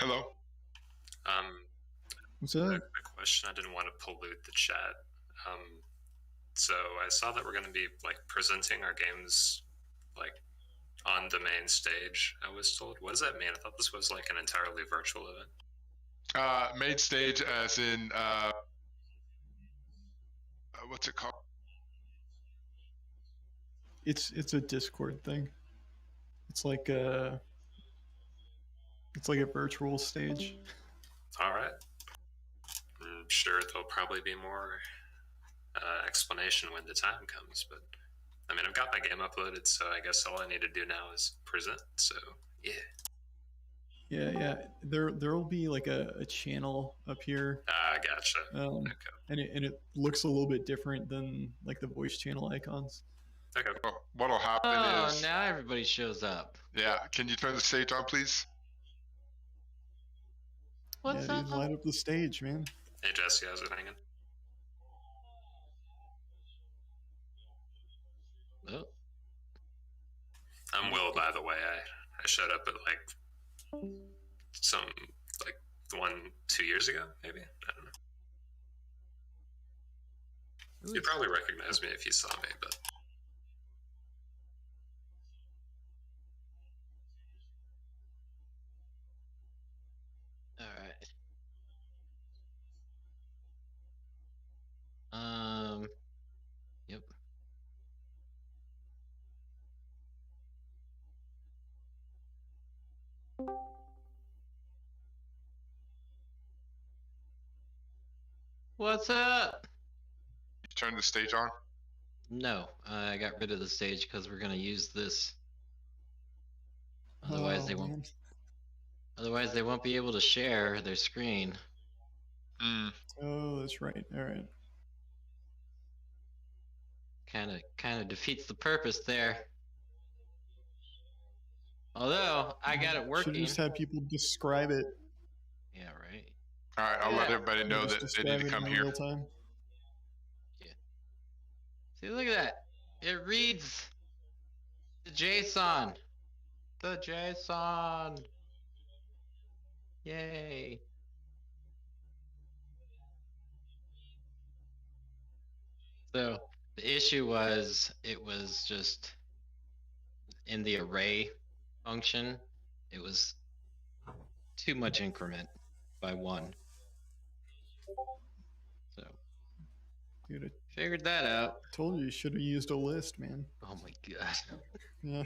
Hello. Um, What's a up? question. I didn't want to pollute the chat. Um, so I saw that we're going to be like presenting our games like on the main stage. I was told. What does that mean? I thought this was like an entirely virtual event. Main stage, as in what's it called? It's a Discord thing. It's like a virtual stage. All right. I'm sure there'll probably be more explanation when the time comes, but I mean, I've got my game uploaded, so I guess all I need to do now is present. So yeah. Yeah. There'll be like a channel up here, Gotcha. Okay. and it looks a little bit different than like the voice channel icons. Okay. Well, what'll happen is now everybody shows up. yeah. Can you turn the stage on, please? What's Yeah, up? dude, light up the stage, man. Hey Jesse, how's it hanging? Oh, I'm Will, by the way. I showed up at like some like 2 years ago, maybe. I don't know. You'd probably recognize me if you saw me, but all right. Yep. What's up? You turn the stage on. No, I got rid of the stage because we're gonna use this. Otherwise, they won't. Man. Otherwise, they won't be able to share their screen. Oh, that's right. All right. Kind of defeats the purpose there. Although I got it Should working. have just had people describe it. Yeah, right. All right, I'll let everybody know that they need to come here. Real time. Yeah. See, look at that. It reads the JSON. The JSON. Yay. So the issue was it was just in the array function, it was too much increment by 1. So Dude, I figured that out. told you should have used a list, man. Oh my god. Yeah.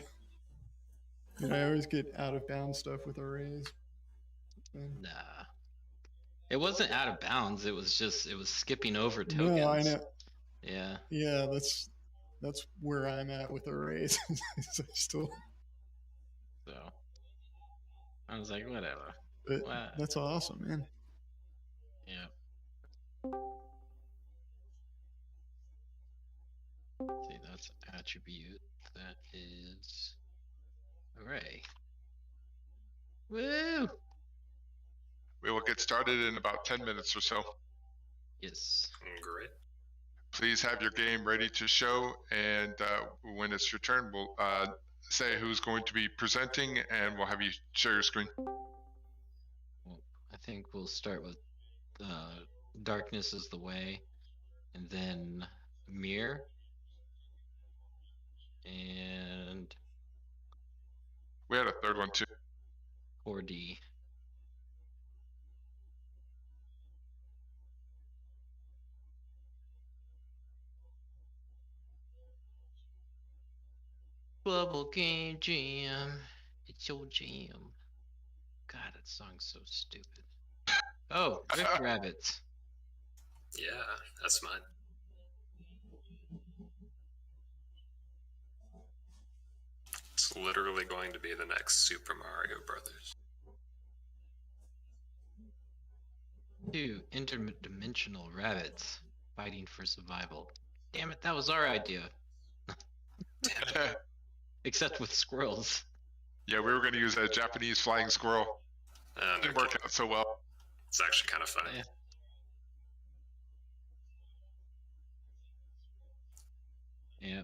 And I always get out of bounds stuff with arrays. Nah. It wasn't out of bounds, it was skipping over tokens. No, I know. Yeah. Yeah, that's where I'm at with arrays. So I was like, whatever. That's awesome, man. Yeah. See, that's an attribute. That is array. Woo! We will get started in about 10 minutes or so. Yes. great. Please have your game ready to show, and when it's your turn, we'll say who's going to be presenting, and we'll have you share your screen. Well, I think we'll start with Darkness is the Way, and then Mirror, and We had a third one too. 4D. Bubble Game Jam. It's your jam. God, that song's so stupid. Oh, Rift Rabbits. Yeah, that's mine. It's literally going to be the next Super Mario Brothers. 2 interdimensional rabbits fighting for survival. Damn it, that was our idea. Except with squirrels. Yeah, we were going to use a Japanese flying squirrel. It didn't work out so well. It's actually kind of funny. Yeah.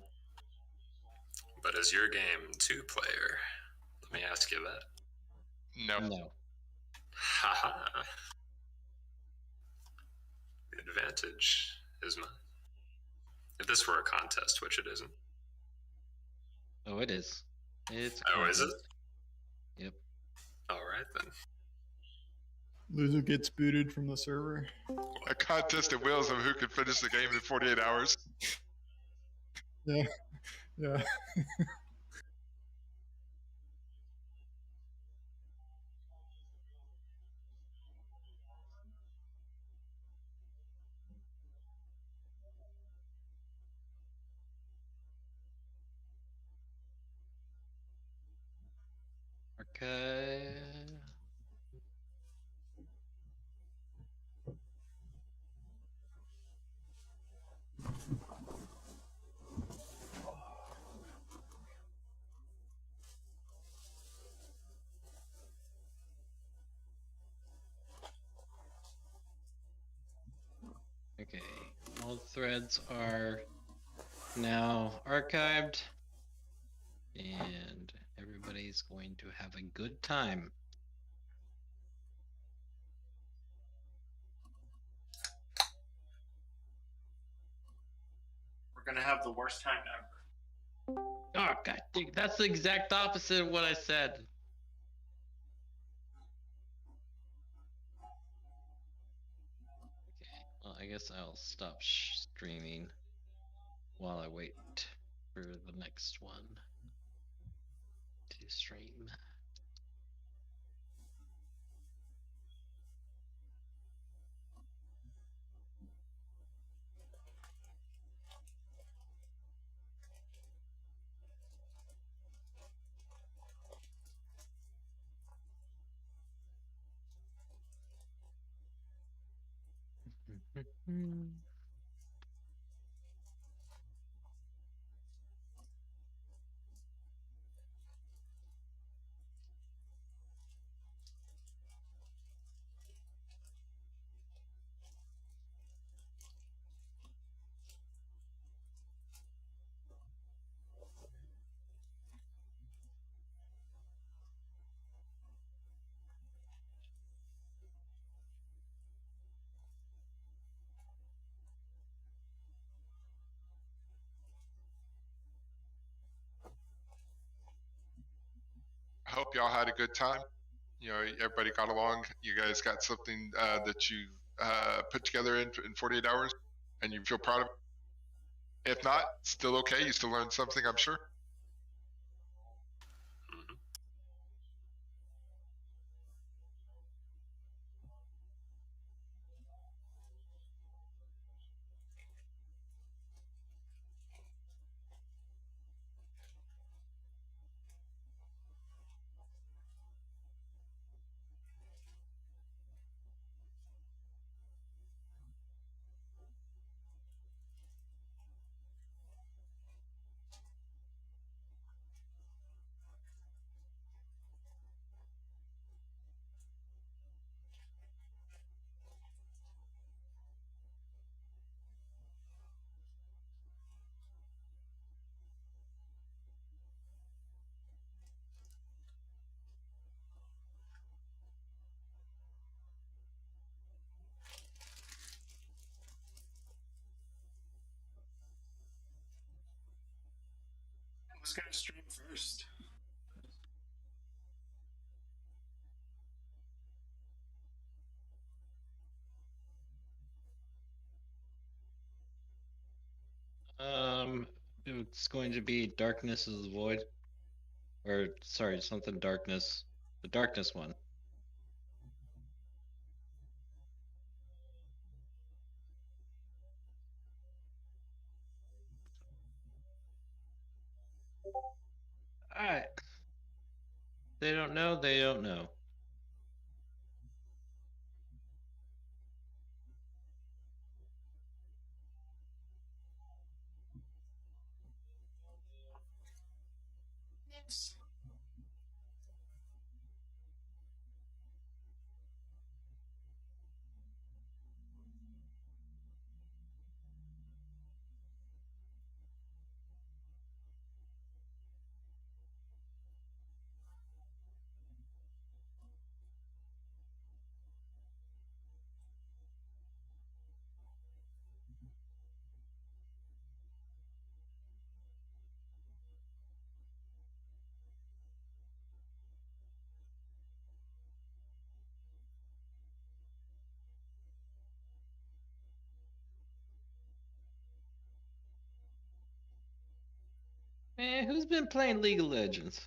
But is your game 2-player? Let me ask you that. No. Haha. The advantage is mine. If this were a contest, which it isn't. Oh, it is. It's a Oh, is it? contest. Yep. All right then. Loser gets booted from the server. A contest of wills of who can finish the game in 48 hours. Yeah. Yeah. Okay. Okay. All threads are now archived, and everybody's going to have a good time. We're gonna have the worst time ever. Oh god, that's the exact opposite of what I said. Okay, well, I guess I'll stop streaming while I wait for the next one to stream. I hope y'all had a good time. You know, everybody got along. You guys got something that you put together in 48 hours, and you feel proud of it. If not, still okay. You still learned something, I'm sure. Mhm. Who's gonna stream first? It's going to be Darkness is the Void. Or, sorry, something Darkness. The Darkness one. Alright. They don't know, they don't know. Yes. Man, who's been playing League of Legends?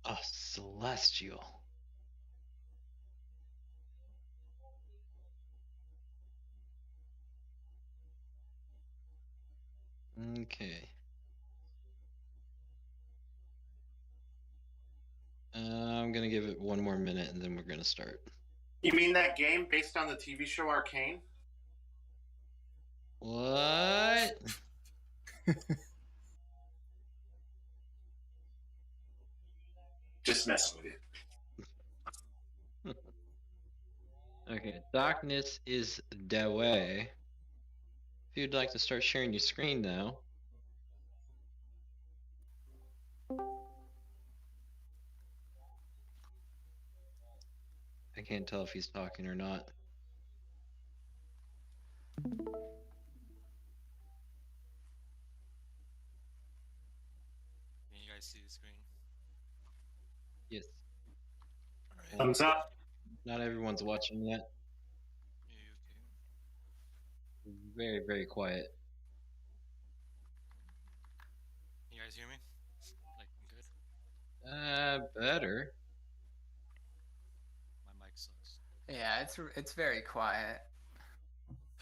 Oh, Celestial. Okay. I'm gonna give it one more minute and then we're gonna start. You mean that game based on the TV show Arcane? What? Just messing with you. Okay, darkness is the way. If you'd like to start sharing your screen now. I can't tell if he's talking or not. Can you guys see the screen? Yes. All right. Thumbs up. Not everyone's watching yet. Yeah, okay. Very, very quiet. Can you guys hear me? Like, I'm good? Better. My mic sucks. Yeah, it's very quiet.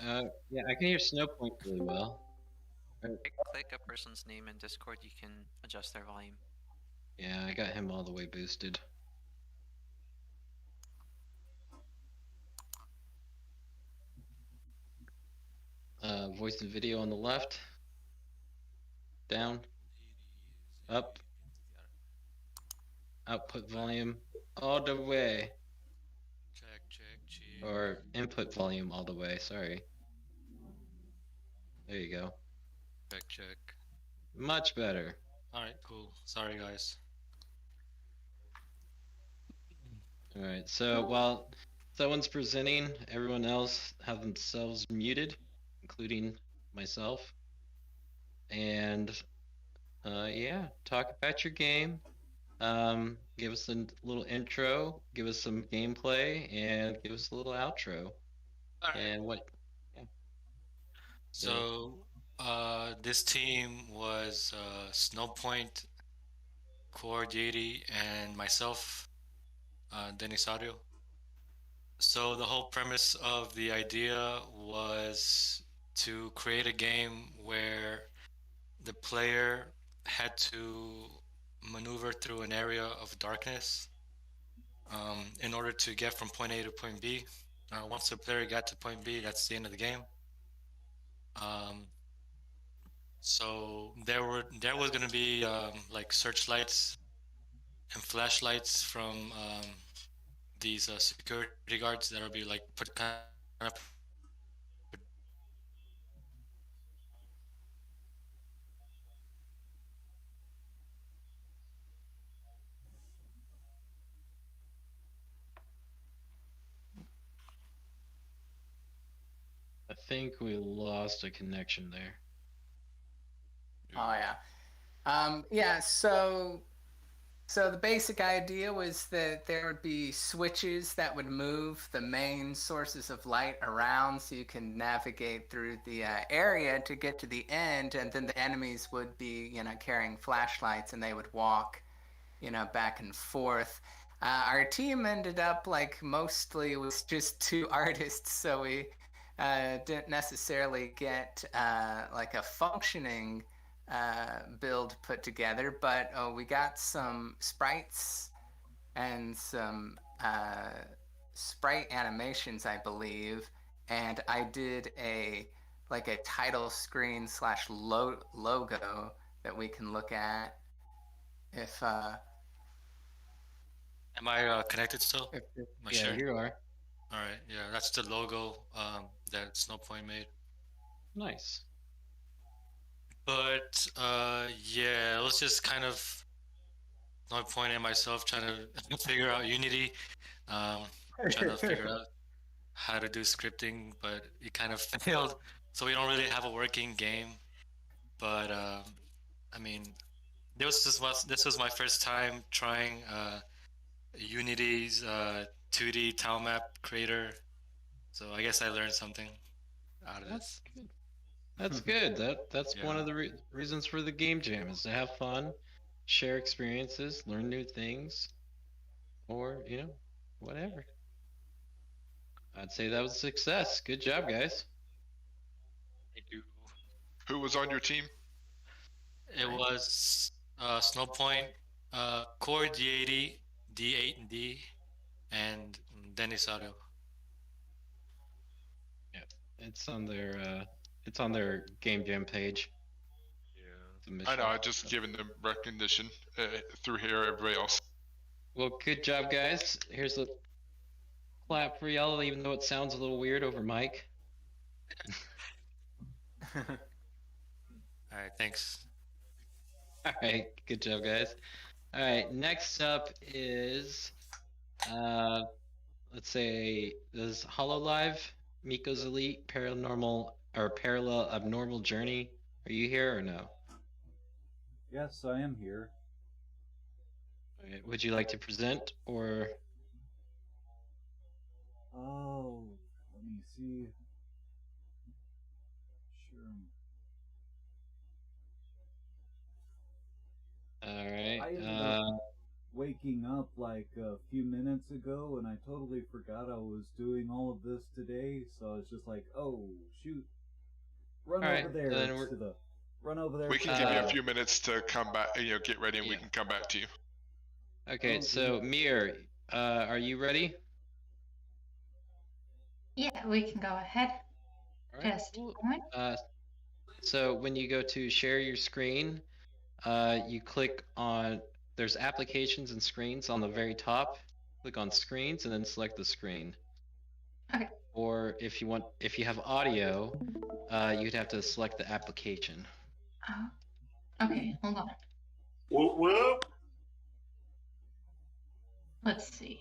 Yeah, I can hear Snowpoint really well. If you click a person's name in Discord, you can adjust their volume. Yeah, I got him all the way boosted. Voice and video on the left. Down. Up. Output volume all the way. Check. Or input volume all the way, sorry. There you go. Check. Much better. Alright, cool. Sorry, guys. Alright, so while someone's presenting, everyone else have themselves muted, including myself. And yeah, talk about your game. Give us a little intro, give us some gameplay, and give us a little outro. All right. And what? Yeah. So, this team was Snowpoint, Core Deity, and myself, Denisario. So the whole premise of the idea was to create a game where the player had to maneuver through an area of darkness in order to get from point A to point B. Once the player got to point B, that's the end of the game. So there was going to be like searchlights and flashlights from these security guards that'll be like put kind of. I think we lost a connection there. Oh yeah. Yeah, so the basic idea was that there would be switches that would move the main sources of light around so you can navigate through the area to get to the end, and then the enemies would be, carrying flashlights and they would walk, back and forth. Our team ended up mostly was just two artists, so we didn't necessarily get a functioning build put together, but we got some sprites and some sprite animations, I believe, and I did a title screen / logo that we can look at if Am I connected still? if Am I Yeah, sharing? you are. All right, yeah, that's the logo that Snowpoint made. Nice. But yeah, it was just kind of Snowpoint and myself trying to figure out Unity, trying to figure out how to do scripting, but it kind of failed. So we don't really have a working game. But I mean, this was my first time trying Unity's 2D tile map creator. So I guess I learned something out of That's this. good. That's good. That's one of the reasons for the game jam is to have fun, share experiences, learn new things, or whatever. I'd say that was a success. Good job, guys. Thank you. Who was on your team? It was Snowpoint, Core D80, D8 and D, and Denisario. Yeah, it's on their game jam page. Yeah. I know. I just given them recognition through here. Everybody else. Well, good job, guys. Here's a clap for y'all, even though it sounds a little weird over mic. All right, thanks. All right, good job, guys. All right, next up is, let's say, this HoloLive, Miko's Elite Paranormal or Parallel Abnormal Journey. Are you here or no? Yes, I am here. All right, would you like to present or? Oh, let me see. Sure. All right. I ended up waking up like a few minutes ago, and I totally forgot I was doing all of this today. So it's just like, oh shoot, run over there to the. Run over there. We can give you a few minutes to come back. Get ready, and we can come back to you. Okay, so Mir, are you ready? Yeah, we can go ahead. All right, Just cool. a moment. So when you go to share your screen, you click on, there's applications and screens on the very top. Click on screens and then select the screen. Okay. Or if you have audio, you'd have to select the application. Okay, hold on. Whoop whoop. Let's see.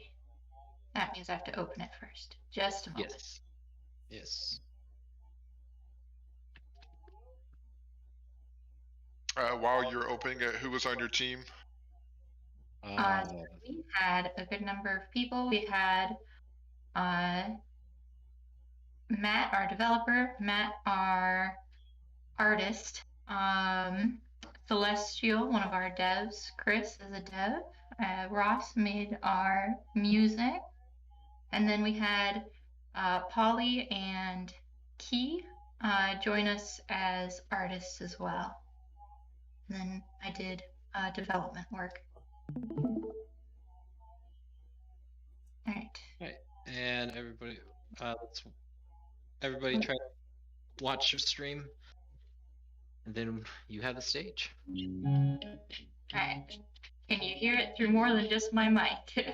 That means I have to open it first. Just a moment. Yes. While you're opening it, who was on your team? So we had a good number of people. We had Matt, our developer, Matt, our artist, Celestial, one of our devs, Chris is a dev, Ross made our music, and then we had Polly and Key join us as artists as well. And then I did development work. All right. And everybody try to watch your stream, and then you have the stage. All right. Can you hear it through more than just my mic?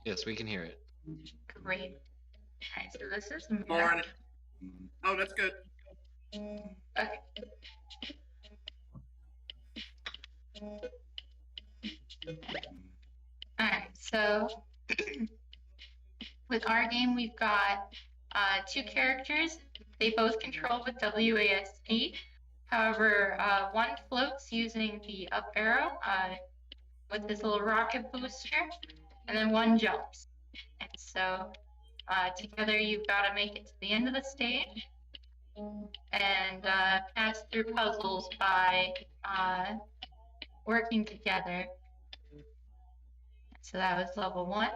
Yes, we can hear it. Great. All right, so this is Lauren. Oh, that's good. Okay. Alright, so with our game, we've got two characters. They both control with WASD. However, one floats using the up arrow with this little rocket booster, and then one jumps. And so together you've got to make it to the end of the stage and pass through puzzles by working together. So that was level 1.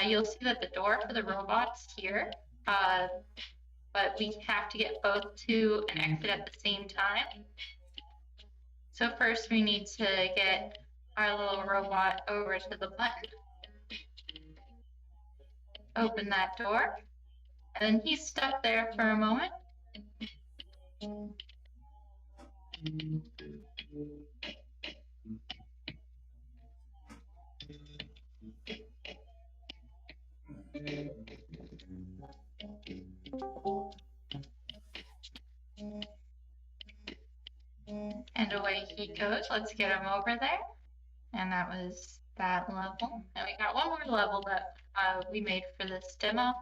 You'll see that the door for the robot's here, but we have to get both to an exit at the same time. So first we need to get our little robot over to the button. Open that door, and then he's stuck there for a moment. And away he goes. Let's get him over there. And that was that level. And we got one more level that we made for this demo,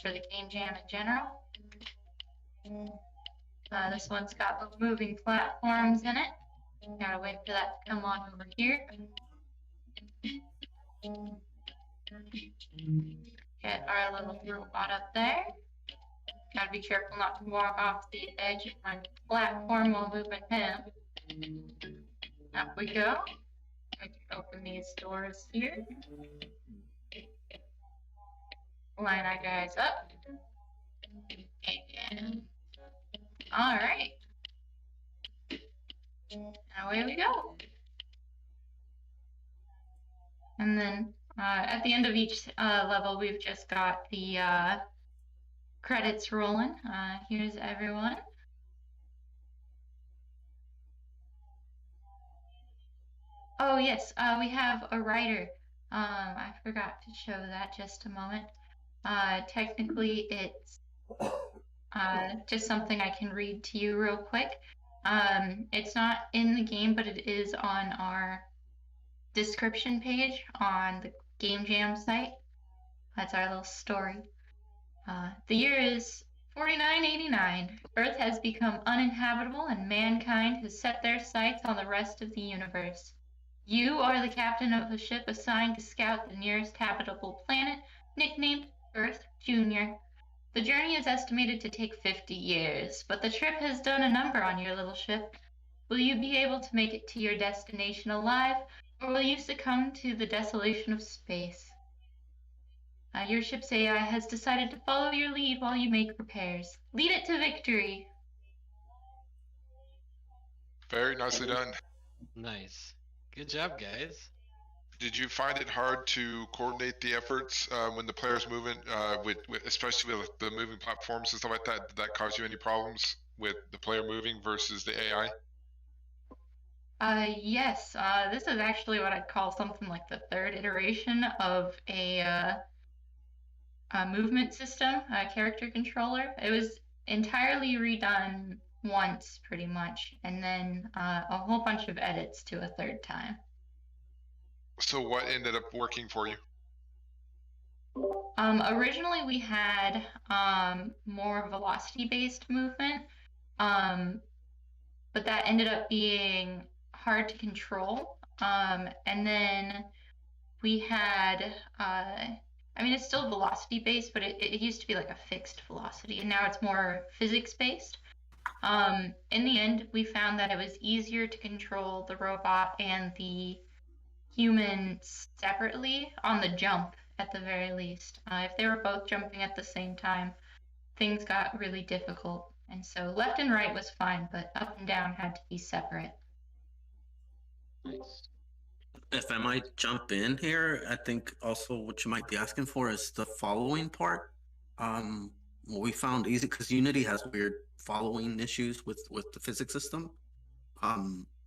for the game jam in general. This one's got little moving platforms in it. Gotta wait for that to come on over here. get our little robot up there. Gotta be careful not to walk off the edge of my platform while moving him. Up we go. We can open these doors here. Line our guys up. And alright. And away we go. And then at the end of each level, we've just got the credits rolling. Here's everyone. Oh yes, we have a writer. I forgot to show that just a moment. Technically, it's just something I can read to you real quick. It's not in the game, but it is on our description page on the Game Jam site. That's our little story. The year is 4989. Earth has become uninhabitable and mankind has set their sights on the rest of the universe. You are the captain of a ship assigned to scout the nearest habitable planet, nicknamed Earth Junior. The journey is estimated to take 50 years, but the trip has done a number on your little ship. Will you be able to make it to your destination alive, or will you succumb to the desolation of space? Your ship's AI has decided to follow your lead while you make repairs. Lead it to victory. Very nicely done. Nice. Good job, guys. Did you find it hard to coordinate the efforts when the player's moving, especially with the moving platforms and stuff like that? Did that cause you any problems with the player moving versus the AI? Yes. This is actually what I'd call something like the third iteration of a movement system, a character controller. It was entirely redone once, pretty much, and then a whole bunch of edits to a third time. So what ended up working for you? Originally we had more velocity-based movement, but that ended up being hard to control. And then we had, I mean, it's still velocity-based, but it used to be like a fixed velocity, and now it's more physics-based. In the end, we found that it was easier to control the robot and the human separately on the jump, at the very least. If they were both jumping at the same time, things got really difficult. And so left and right was fine, but up and down had to be separate. Nice. If I might jump in here, I think also what you might be asking for is the following part. What we found easy, because Unity has weird following issues with the physics system.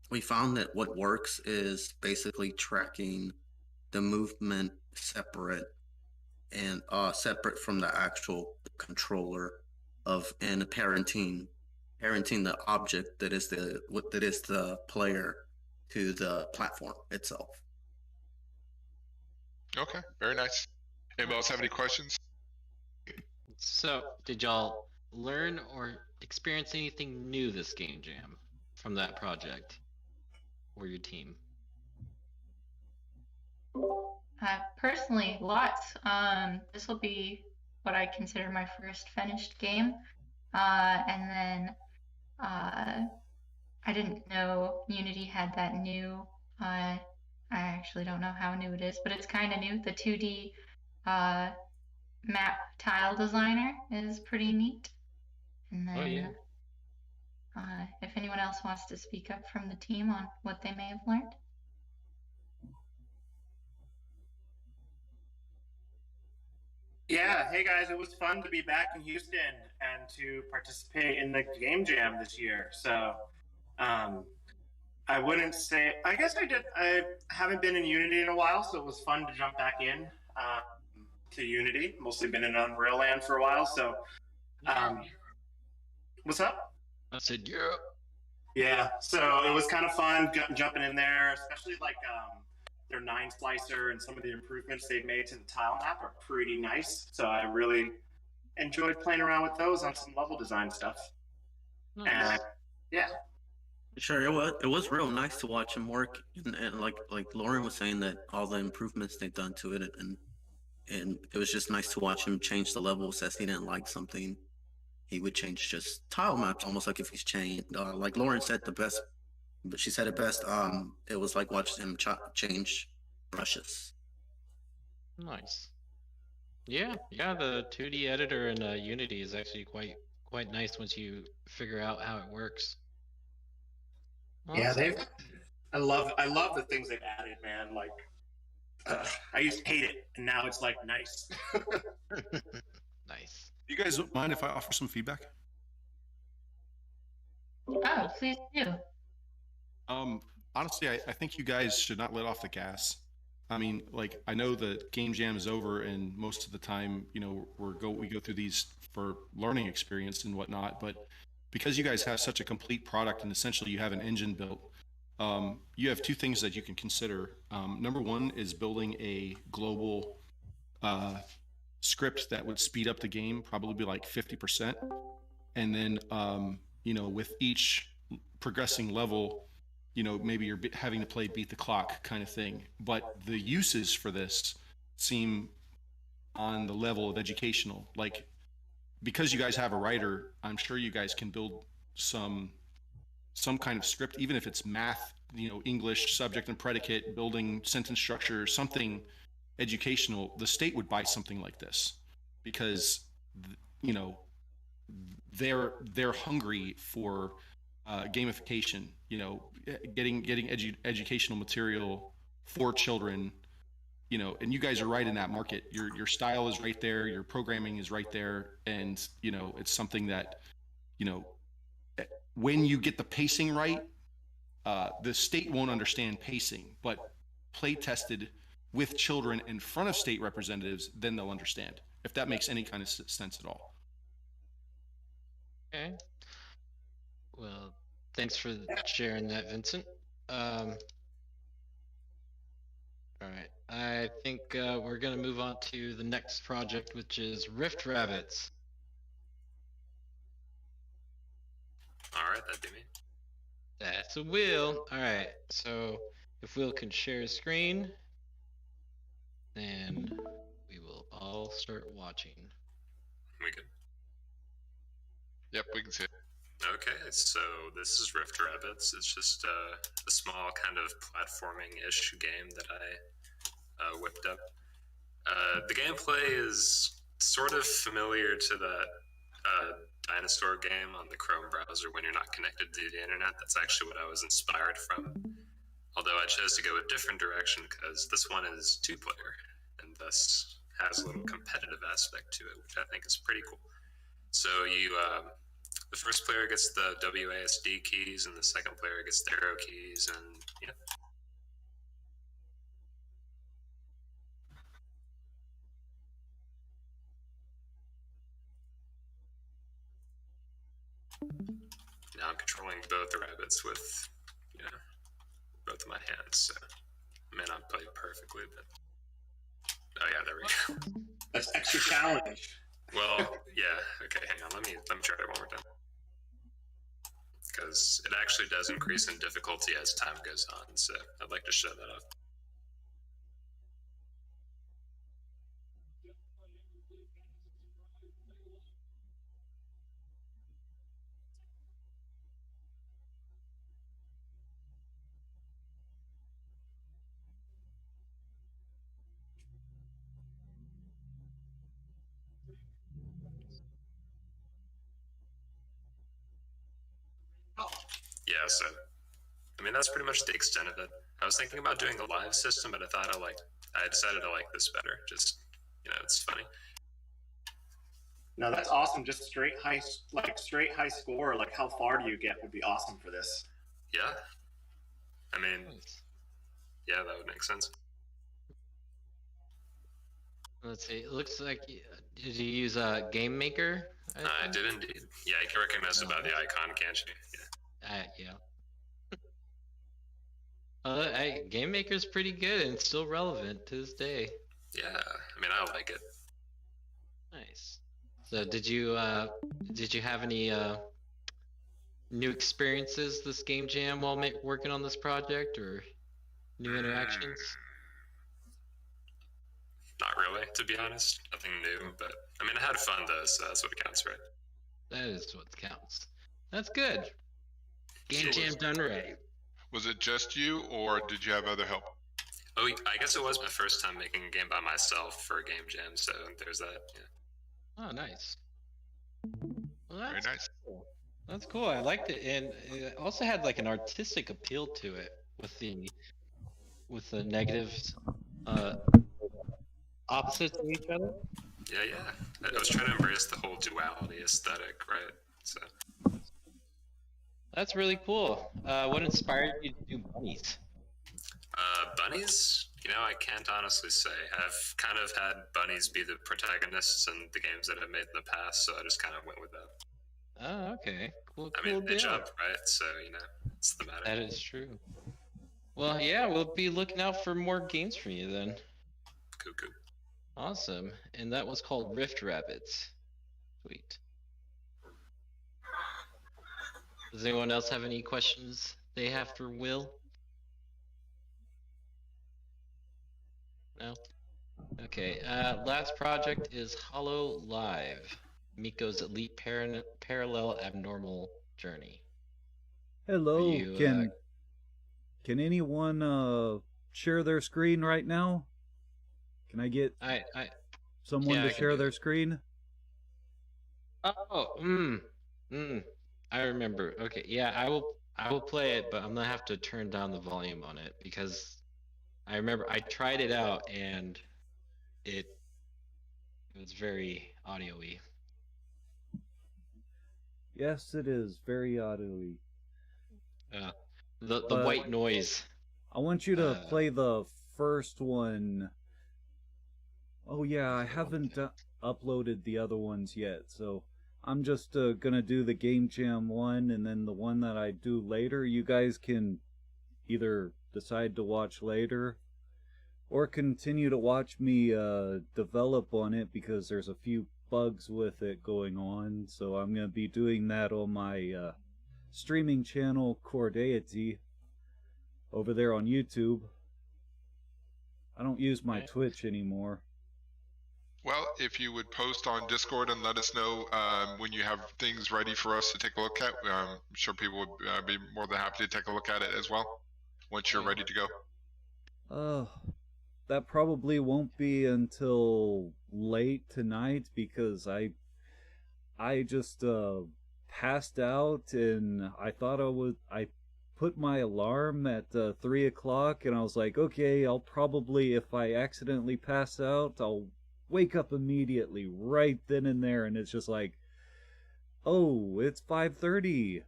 We found that what works is basically tracking the movement separate and separate from the actual controller of, and parenting the object that is the player to the platform itself. Okay, very nice. Anybody else have any questions? So, did y'all learn or experience anything new this Game Jam from that project or your team? Personally, lots. This will be what I consider my first finished game. And then I didn't know Unity had that new, I actually don't know how new it is, but it's kind of new. The 2D map tile designer is pretty neat. And then if anyone else wants to speak up from the team on what they may have learned. Yeah, hey guys, it was fun to be back in Houston and to participate in the Game Jam this year. So, I wouldn't say, I guess I haven't been in Unity in a while, so it was fun to jump back in to Unity. Mostly been in Unreal Land for a while, so, what's up? I said, yeah. Yeah, so it was kind of fun jumping in there, especially like their 9-slicer and some of the improvements they've made to the tile map are pretty nice. So I really enjoyed playing around with those on some level design stuff. Nice. And yeah. Sure, it was real nice to watch them work, and like Lauren was saying, that all the improvements they've done to it, and and it was just nice to watch him change the levels as he didn't like something. He would change just tile maps, almost like if he's changed. Like Lauren said, the best, but she said it best. It was like watching him change brushes. Nice. Yeah, the 2D editor in Unity is actually quite nice once you figure out how it works. Awesome. Yeah, I love the things they've added, man. Like, I used to hate it, and now it's like nice. Nice. You guys don't mind if I offer some feedback? Oh, please do. Honestly, I think you guys should not let off the gas. I mean, like, I know the game jam is over, and most of the time, you know, we go through these for learning experience and whatnot. But because you guys have such a complete product, and essentially you have an engine built, you have two things that you can consider. Number one is building a global script that would speed up the game, probably like 50%, and then you know, with each progressing level, you know, maybe you're having to play beat the clock kind of thing. But the uses for this seem on the level of educational. Like, because you guys have a writer, I'm sure you guys can build some kind of script, even if it's math, you know, English, subject and predicate, building sentence structure, something educational. The state would buy something like this because, you know, they're hungry for gamification, you know, getting educational material for children, you know, and you guys are right in that market. Your style is right there, your programming is right there, and you know, it's something that, you know, when you get the pacing right, the state won't understand pacing, but play tested with children in front of state representatives, then they'll understand, if that makes any kind of sense at all. Okay. Well, thanks for sharing that, Vincent. All right, I think we're gonna move on to the next project, which is Rift Rabbits. All right, that'd be me. That's a Will. All right, so if Will can share his screen, then we will all start watching. We good? Yep, we can see it. Okay, so this is Rift Rabbits. It's just a small kind of platforming-ish game that I whipped up. The gameplay is sort of familiar to that dinosaur game on the Chrome browser when you're not connected to the internet. That's actually what I was inspired from. Although I chose to go a different direction because this one is two-player and thus has a little competitive aspect to it, which I think is pretty cool. So the first player gets the WASD keys, and the second player gets the arrow keys, and yeah. Now I'm controlling both the rabbits with, you know, both of my hands, so I may not play perfectly, but oh yeah, there we go. That's extra challenge. Well, yeah, okay, hang on, let me try it one more time. Because it actually does increase in difficulty as time goes on, so I'd like to show that off. Yeah, so I mean that's pretty much the extent of it. I was thinking about doing a live system, but I decided I like this better. Just, you know, it's funny. No, that's awesome. Just straight high score. Like, how far do you get would be awesome for this. Yeah, I mean, yeah, that would make sense. Let's see. It looks like did you use a Game Maker? I did indeed. Yeah, you can recognize it by the icon, can't you? Yeah. Game Maker's pretty good and it's still relevant to this day. Yeah, I mean, I like it. Nice. So did you have any new experiences this game jam while working on this project, or new interactions? not really, to be honest. Nothing new, but I mean, I had fun though, so that's what counts, right? That is what counts. That's good. Game jam done right. Was it just you, or did you have other help? Oh, I guess it was my first time making a game by myself for a game jam, so there's that. Yeah. Oh, nice. Well, Very nice. Cool. That's cool. I liked it, and it also had like an artistic appeal to it with the negatives opposites of each other. Yeah. I was trying to embrace the whole duality aesthetic, right? So that's really cool. What inspired you to do bunnies? Bunnies? You know, I can't honestly say. I've kind of had bunnies be the protagonists in the games that I've made in the past, so I just kind of went with that. Oh, okay. Cool. I mean, they jump, right? So, you know, it's thematic. That is true. Well, yeah, we'll be looking out for more games from you then. Cool. Awesome. And that was called Rift Rabbits. Sweet. Does anyone else have any questions they have for Will? No? Okay. Last project is Hollow Live. Miko's Elite Parallel Abnormal Journey. Hello. Can anyone share their screen right now? Can I get someone to share their screen? Oh, I remember. Okay, yeah, I will play it, but I'm gonna have to turn down the volume on it because I remember I tried it out and it was very audio-y. Yes, it is very audio-y. The white noise. I want you to play the first one. Oh yeah, I haven't uploaded the other ones yet, so I'm just gonna do the Game Jam one, and then the one that I do later, you guys can either decide to watch later, or continue to watch me develop on it, because there's a few bugs with it going on, so I'm gonna be doing that on my streaming channel, Cordeity, over there on YouTube. I don't use my Twitch anymore. Well, if you would post on Discord and let us know when you have things ready for us to take a look at, I'm sure people would be more than happy to take a look at it as well once you're ready to go. That probably won't be until late tonight, because I just passed out, and I thought I put my alarm at 3 o'clock, and I was like, okay, I'll probably, if I accidentally pass out, I'll wake up immediately right then and there, and it's just like, oh, it's 5:30.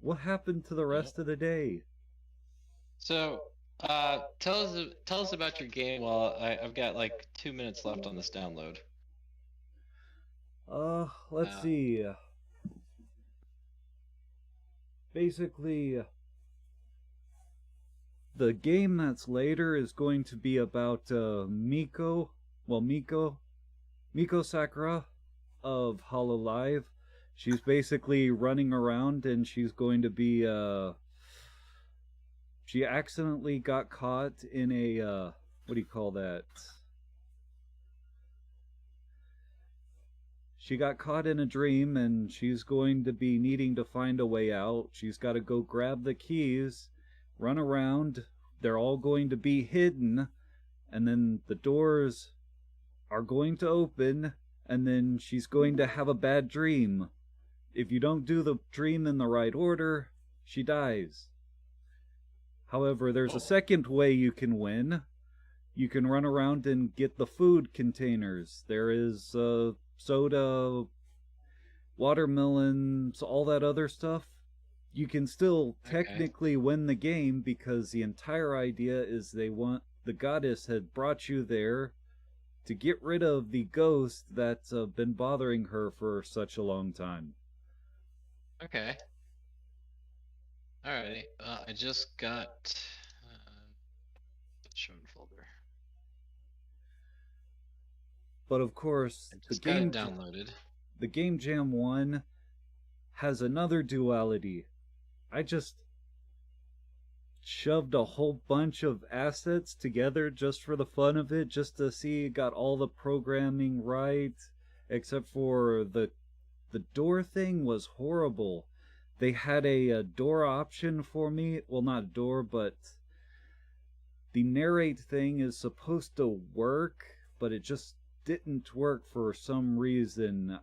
What happened to the rest of the day? So tell us about your game while I've got like 2 minutes left on this download. Let's see. Basically, the game that's later is going to be about Miko Sakura of Hollow Live. She's basically running around, and she's going to be she accidentally got caught in a what do you call that? She got caught in a dream, and she's going to be needing to find a way out. She's got to go grab the keys, run around. They're all going to be hidden, and then the doors are going to open, and then she's going to have a bad dream. If you don't do the dream in the right order, she dies. However, there's a second way you can win. You can run around and get the food containers. There is soda, watermelons, all that other stuff. You can still technically win the game, because the entire idea is the goddess had brought you there to get rid of the ghost that's been bothering her for such a long time. Okay. Alright, I just got the shown folder. But of course, the game downloaded. The Game Jam 1 has another duality. shoved a whole bunch of assets together just for the fun of it, just to see it got all the programming right, except for the door thing was horrible. They had a door option for me. Well, not a door, but the narrate thing is supposed to work, but it just didn't work for some reason.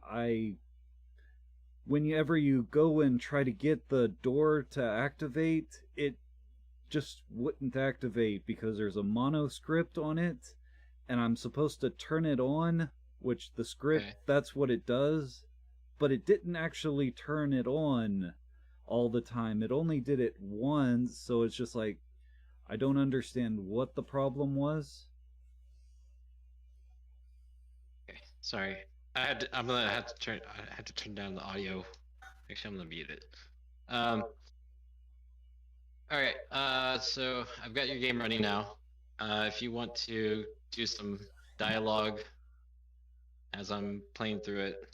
Whenever you go and try to get the door to activate, it just wouldn't activate because there's a mono script on it, and I'm supposed to turn it on, which the script, that's what it does, but it didn't actually turn it on all the time. It only did it once, so it's just like, I don't understand what the problem was. Okay, sorry. I had to turn down the audio. Actually, I'm gonna mute it. All right. So I've got your game running now. If you want to do some dialogue as I'm playing through it,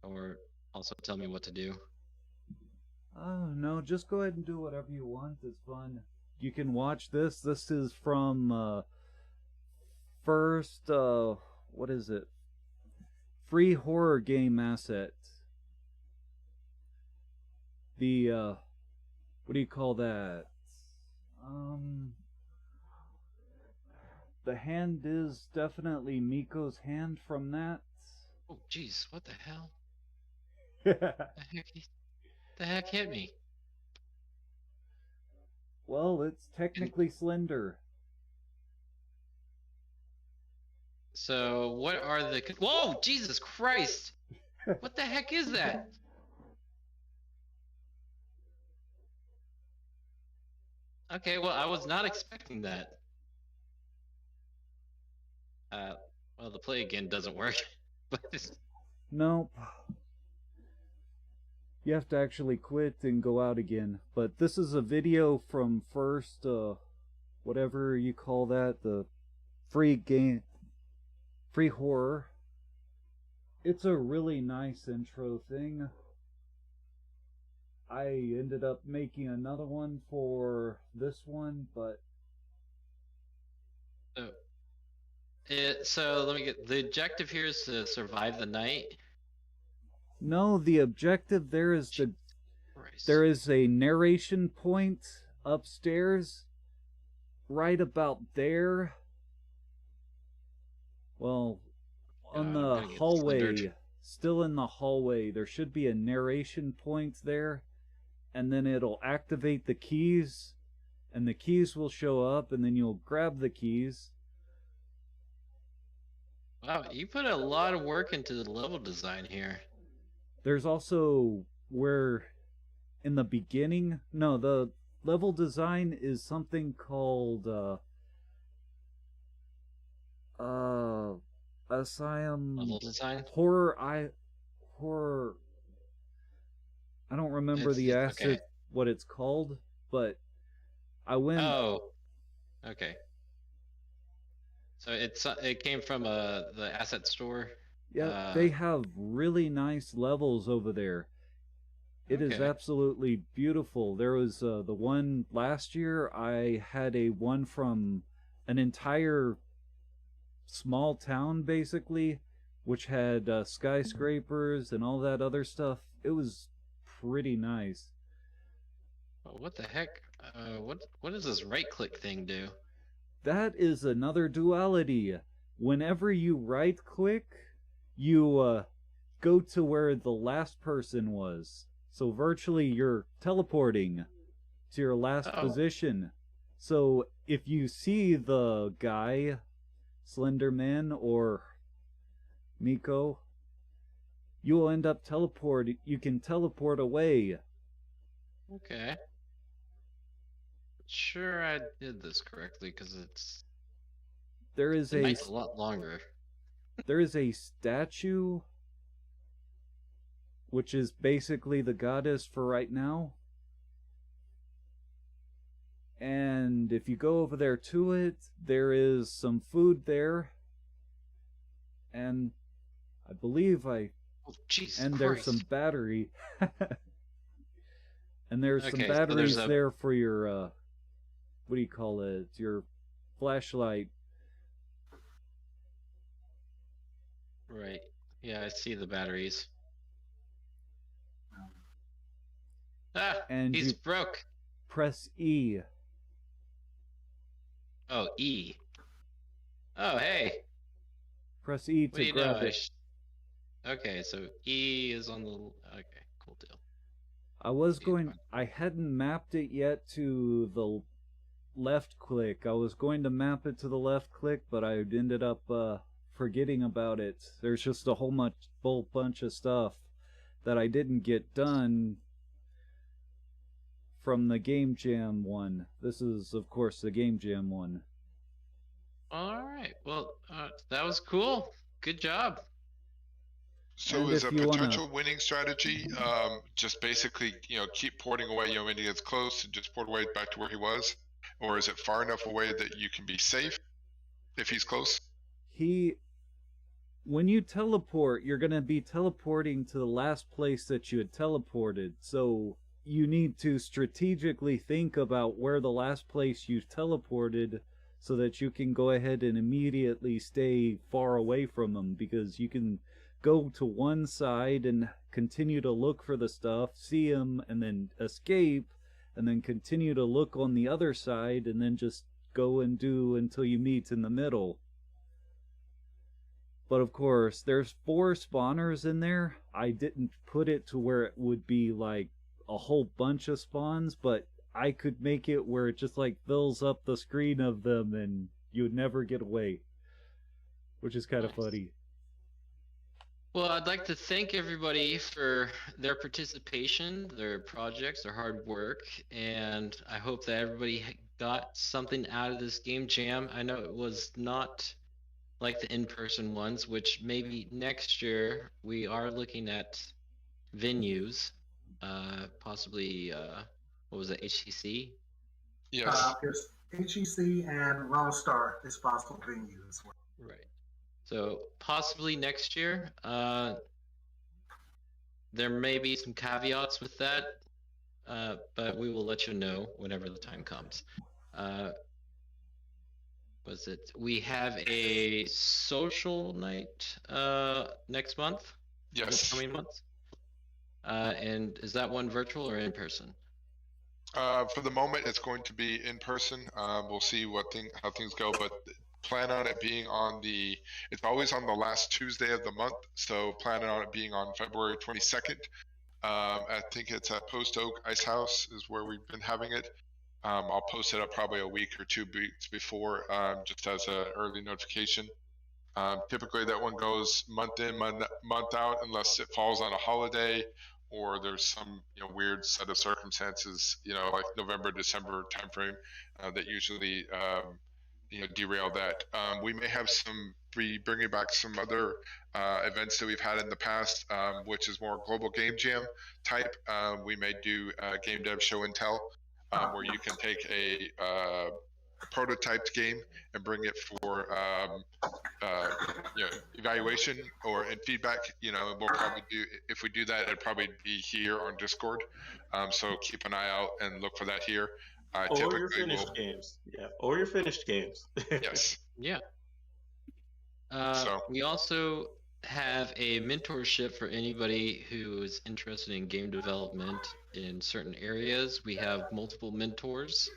or also tell me what to do. Oh, no, just go ahead and do whatever you want. It's fun. You can watch this. This is from first, what is it? Free horror game asset. The, what do you call that? The hand is definitely Miko's hand from that. Oh, jeez, what the hell? The heck hit me? Well, it's technically Slender. So, what are the... Whoa, Jesus Christ! What the heck is that? Okay, well, I was not expecting that. Well, the play again doesn't work. But nope. You have to actually quit and go out again. But this is a video from first, whatever you call that, the free game, free horror. It's a really nice intro thing. I ended up making another one for this one, but... So let me get... The objective here is to survive the night? No, the objective there is there is a narration point upstairs, right about there. Well, on the hallway, still in the hallway, there should be a narration point there, and then it'll activate the keys, and the keys will show up, and then you'll grab the keys. Wow, you put a lot of work into the level design here. There's also where in the beginning, no, the level design is something called Asylum level design? Horror I don't remember the asset what it's called, but I went okay. So it came from the asset store. Yeah, they have really nice levels over there. It is absolutely beautiful. There was the one last year. I had a one from an entire small town, basically, which had skyscrapers and all that other stuff. It was pretty nice. What the heck? What does this right-click thing do? That is another duality. Whenever you right-click, you go to where the last person was. So virtually you're teleporting to your last position. So if you see the guy, Slenderman or Miko, you will end up teleporting. You can teleport away. Okay. Sure, I did this correctly because there is a lot longer. There is a statue, which is basically the goddess for right now. And if you go over there to it, there is some food there. And I believe Oh, Jesus and Christ. There's some battery. And there's some Okay, so batteries there's a- there for your, what do you call it? Your flashlight. Right. Yeah, I see the batteries. Ah, And he's you broke. press E. Oh, E. Oh, hey. Press E What to do you grab know? it. Okay, so E is on the... Okay, cool deal. I hadn't mapped it yet to the left click. I was going to map it to the left click, but I ended up forgetting about it. There's just a whole bunch of stuff that I didn't get done from the Game Jam one. This is, of course, the Game Jam one. All right. Well, that was cool. Good job. So And is if a you wanna- potential winning strategy just basically, keep porting away, when he gets close and just port away back to where he was? Or is it far enough away that you can be safe if he's close? When you teleport, you're going to be teleporting to the last place that you had teleported. So you need to strategically think about where the last place you teleported so that you can go ahead and immediately stay far away from him, because you can go to one side and continue to look for the stuff, see him, and then escape, and then continue to look on the other side, and then just go and do until you meet in the middle. But of course, there's 4 spawners in there. I didn't put it to where it would be like a whole bunch of spawns, but I could make it where it just like fills up the screen of them and you would never get away. Which is kind of funny. Well, I'd like to thank everybody for their participation, their projects, their hard work, and I hope that everybody got something out of this game jam. I know it was not like the in-person ones, which maybe next year we are looking at venues, possibly, what was it, HTC? Yes. There's HEC and Lone Star is possible venue as well. Right. So possibly next year. There may be some caveats with that, but we will let you know whenever the time comes. We have a social night next month? Yes. This coming month? And is that one virtual or in person? For the moment, it's going to be in person. We'll see how things go, but plan on it being it's always on the last Tuesday of the month, so plan on it being on February 22nd. I think it's at Post Oak Ice House is where we've been having it. I'll post it up probably a week or 2 weeks before, just as an early notification. Typically that one goes month in, month out, unless it falls on a holiday or there's some weird set of circumstances, like November, December timeframe that usually derail that. We may have be bringing back some other events that we've had in the past, which is more global game jam type. We may do a game dev show and tell, where you can take a prototyped game and bring it for evaluation and feedback. We'll probably if we do that, it'd probably be here on Discord. So keep an eye out and look for that here. Or your finished games. Yeah, or your finished games. Yes. Yeah. We also have a mentorship for anybody who is interested in game development in certain areas. We have multiple mentors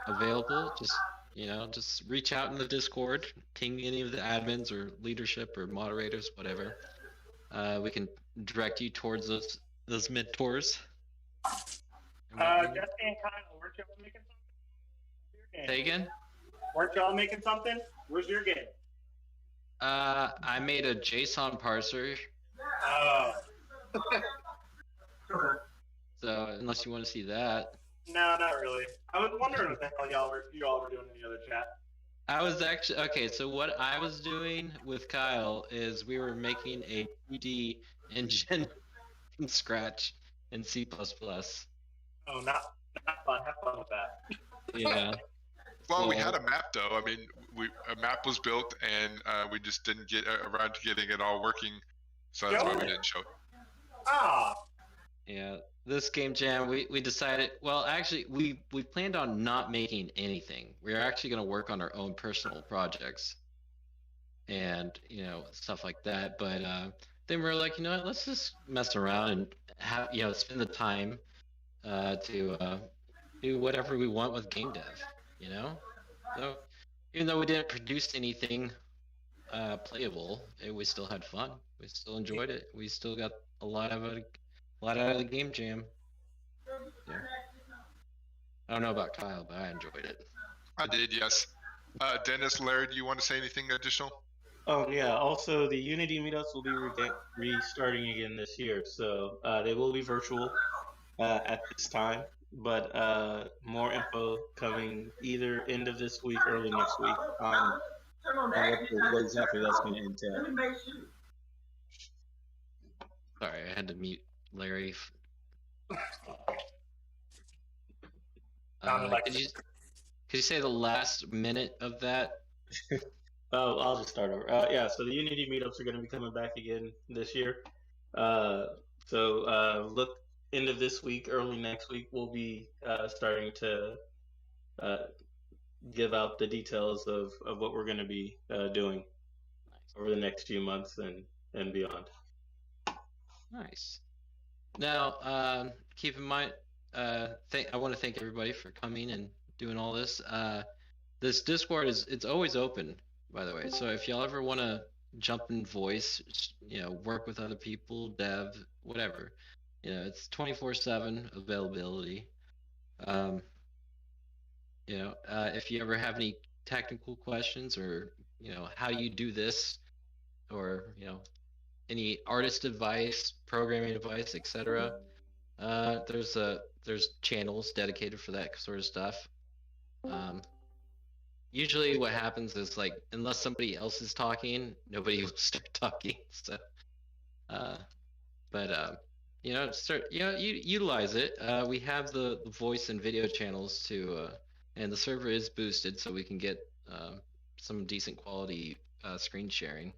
available. Just reach out in the Discord, ping any of the admins or leadership or moderators, whatever. We can direct you towards those mentors. Jesse and Kyle, weren't y'all making something? Say again? Weren't y'all making something? Where's your game? I made a JSON parser. Oh. So unless you want to see that. No, not really. I was wondering what the hell you all were doing in the other chat. I was actually okay. So what I was doing with Kyle is we were making a 2D engine from scratch in C++. Oh, not fun. Have fun with that. Yeah. Well, we had a map though. I mean, a map was built, and we just didn't get around to getting it all working, so that's why we didn't show it. Ah. Yeah, this game jam, we decided. Well, actually, we planned on not making anything. We are actually going to work on our own personal projects, and stuff like that. But then we're like, what, let's just mess around and have spend the time to do whatever we want with game dev. So even though we didn't produce anything playable, we still had fun. We still enjoyed it. We still got a lot out of the game jam. Yeah. I don't know about Kyle, but I enjoyed it. I did, yes. Dennis, Larry, do you want to say anything additional? Yeah. Also, the Unity meetups will be restarting again this year, so they will be virtual at this time. But more info coming either end of this week, early next week on what exactly that's going to entail. Sorry, I had to mute Larry. Could you say the last minute of that? Oh, I'll just start over. Yeah, so the Unity meetups are going to be coming back again this year. So look, end of this week, early next week, we'll be starting to give out the details of what we're going to be doing over the next few months and beyond. Nice. Now, keep in mind, I want to thank everybody for coming and doing all this. This Discord it's always open, by the way. So if y'all ever want to jump in voice, work with other people, dev, whatever, it's 24/7 availability. If you ever have any technical questions or how you do this, or any artist advice, programming advice, etc. There's channels dedicated for that sort of stuff. Usually what happens is, like, unless somebody else is talking, nobody will start talking. So utilize it. We have the voice and video channels to and the server is boosted, so we can get some decent quality screen sharing.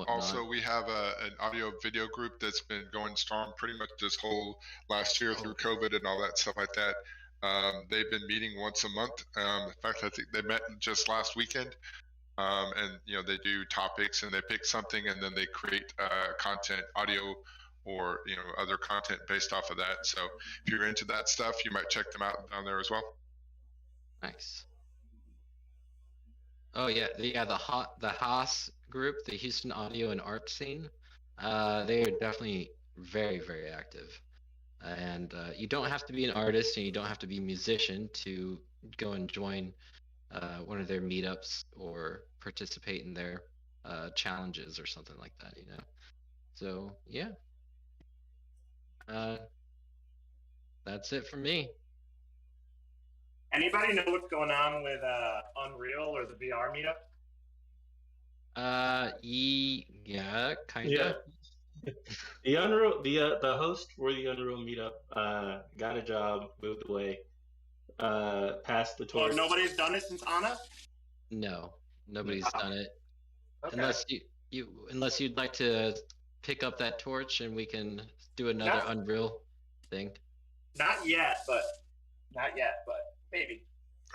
Also, we have an audio video group that's been going strong pretty much this whole last year through COVID and all that stuff like that. They've been meeting once a month. In fact, I think they met just last weekend. And they do topics and they pick something and then they create content, audio, or other content based off of that. So if you're into that stuff, you might check them out down there as well. Nice. Oh yeah, the Haas group, the Houston Audio and Art Scene. They are definitely very, very active, and you don't have to be an artist and you don't have to be a musician to go and join one of their meetups or participate in their challenges or something like that. So yeah, that's it for me. Anybody know what's going on with Unreal or the VR meetup? Yeah, kinda. Yeah. The Unreal, the host for the Unreal meetup got a job, moved away, passed the torch. Oh, nobody's done it since Anna? No, nobody's done it. Okay. Unless you'd like to pick up that torch and we can do another Unreal thing. Not yet, but maybe.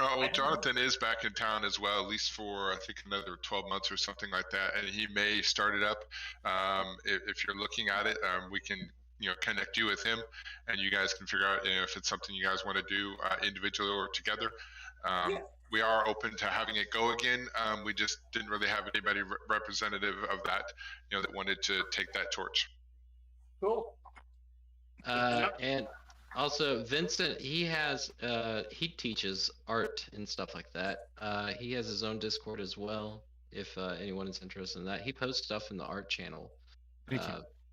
Oh, well, Jonathan is back in town as well, at least for I think another 12 months or something like that, and he may start it up. If you're looking at it, we can connect you with him, and you guys can figure out if it's something you guys want to do individually or together. We are open to having it go again. We just didn't really have anybody representative of that, that wanted to take that torch. Cool. And also, Vincent, he teaches art and stuff like that. He has his own Discord as well, if anyone is interested in that. He posts stuff in the art channel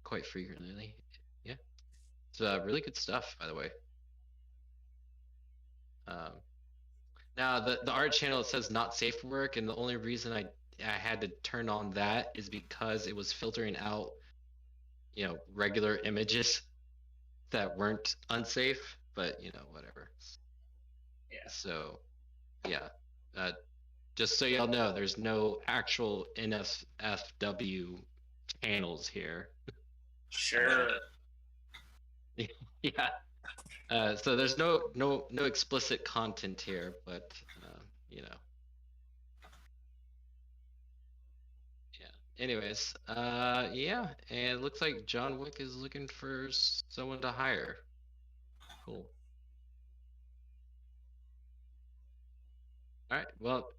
quite frequently. Yeah. It's really good stuff, by the way. Now, the art channel, it says not safe for work, and the only reason I had to turn on that is because it was filtering out, regular images that weren't unsafe, but whatever. Yeah. So, yeah. Just so y'all know, there's no actual NSFW channels here. Sure. Yeah. So there's no explicit content here, but you know. Yeah. Anyways, yeah, and it looks like John Wick is looking for someone to hire. Cool. All right. Well,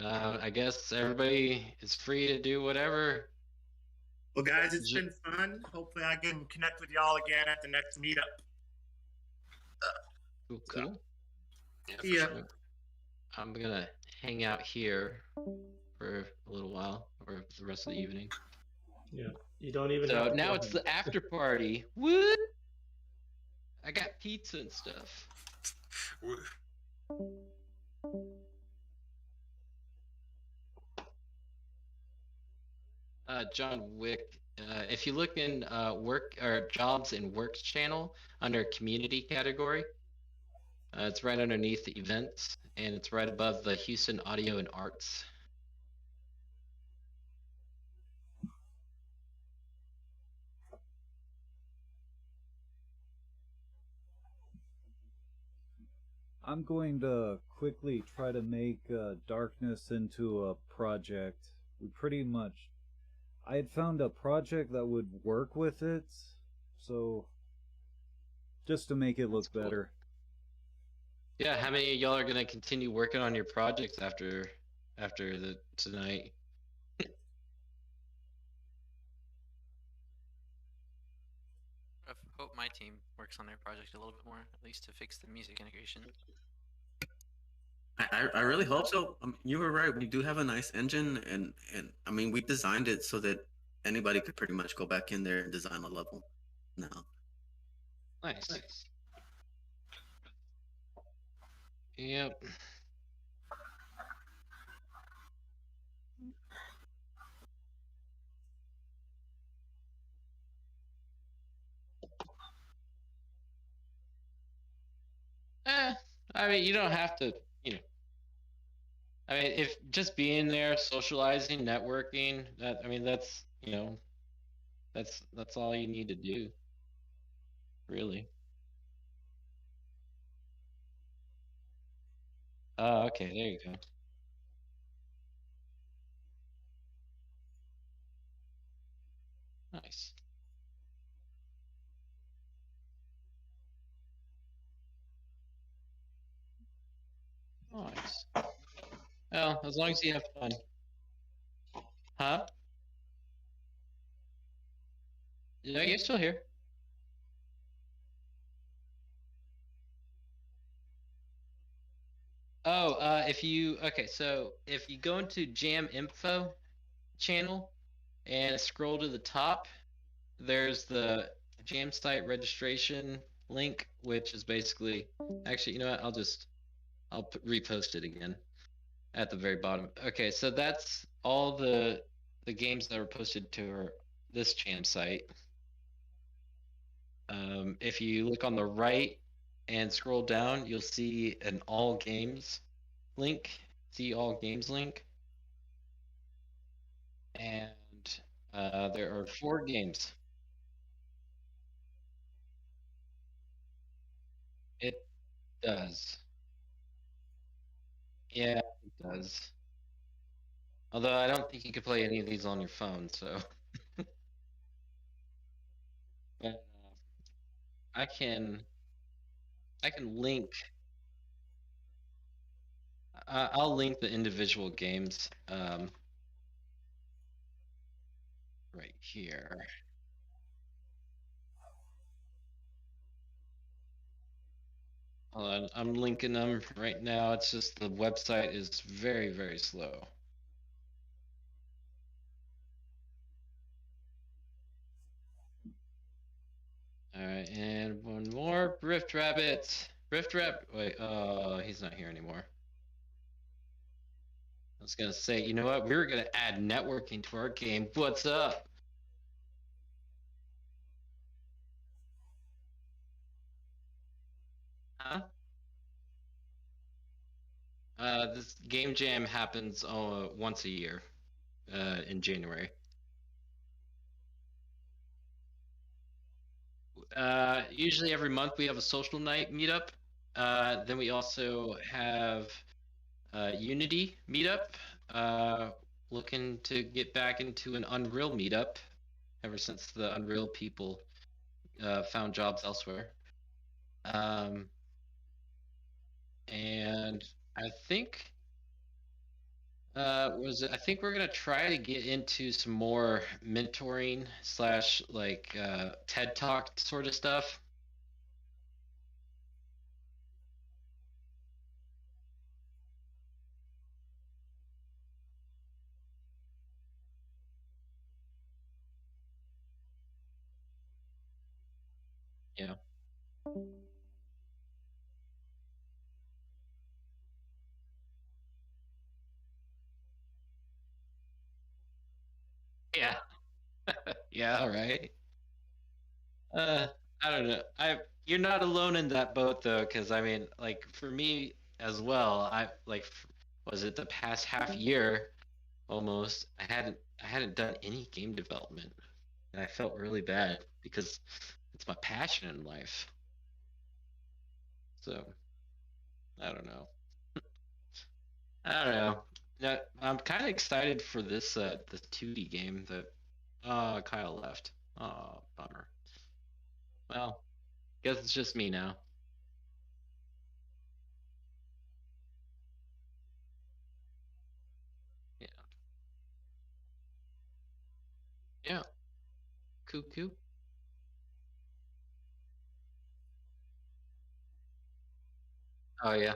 I guess everybody is free to do whatever. Well, guys, it's been fun. Hopefully, I can connect with y'all again at the next meetup. Cool. Yeah. Sure. I'm gonna hang out here for a little while, or the rest of the evening. Yeah, you don't even. So have to now go it's home. the after party. Woo! I got pizza and stuff. John Wick. If you look in work or jobs and works channel under community category, it's right underneath the events, and it's right above the Houston Audio and Arts. I'm going to quickly try to make Darkness into a project. We pretty much... I had found a project that would work with it, so just to make it look better. Yeah, how many of y'all are gonna continue working on your projects after the tonight? I hope my team works on their project a little bit more, at least to fix the music integration. I really hope so. You were right. We do have a nice engine, and I mean, we designed it so that anybody could pretty much go back in there and design a level now. Nice. Yep. I mean, you don't have to, you know. I mean, if just being there, socializing, networking, I mean, that's, you know, that's all you need to do, really. Oh, okay, there you go. Nice. Nice. Well, as long as you have fun. Huh? Yeah, you're still here. Oh, so if you go into Jam Info channel and scroll to the top, there's the Jam site registration link, which is basically, actually, you know what? I'll repost it again at the very bottom. Okay, so that's all the games that were posted to this Jam site. If you look on the right and scroll down, you'll see an all games link. See all games link. And there are 4 games. It does. Yeah, it does. Although I don't think you could play any of these on your phone, so. But I can link. I'll link the individual games right here. Hold on, I'm linking them right now. It's just the website is very, very slow. All right, and one more. Rift Rabbit. Rift Rabbit. Wait, he's not here anymore. I was gonna say, you know what? We were gonna add networking to our game. What's up? Huh? This game jam happens once a year, in January. Usually every month we have a social night meetup. Then we also have Unity meetup. Looking to get back into an Unreal meetup ever since the Unreal people found jobs elsewhere. And I think I think we're gonna try to get into some more mentoring / like TED Talk sort of stuff. Yeah. Yeah. Yeah, right. I don't know. You're not alone in that boat though, because I mean, like for me as well, I like was it the past half year almost I hadn't done any game development, and I felt really bad because it's my passion in life. So I don't know. I don't know. Yeah, I'm kind of excited for this 2D game that Kyle left. Oh, bummer. Well, guess it's just me now. Yeah. Yeah. Cuckoo. Oh yeah.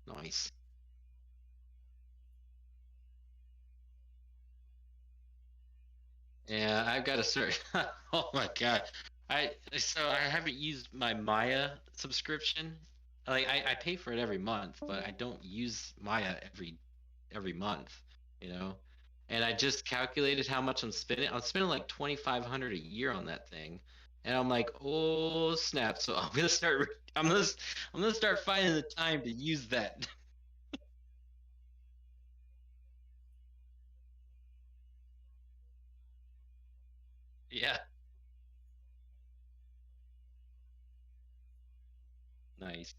Nice. Yeah, I've got a start. Oh my god. I haven't used my Maya subscription. Like I pay for it every month, but I don't use Maya every month, you know. And I just calculated how much I'm spending. I'm spending like 2,500 a year on that thing. And I'm like, "Oh, snap." So I'm gonna start finding the time to use that. Yeah. Nice.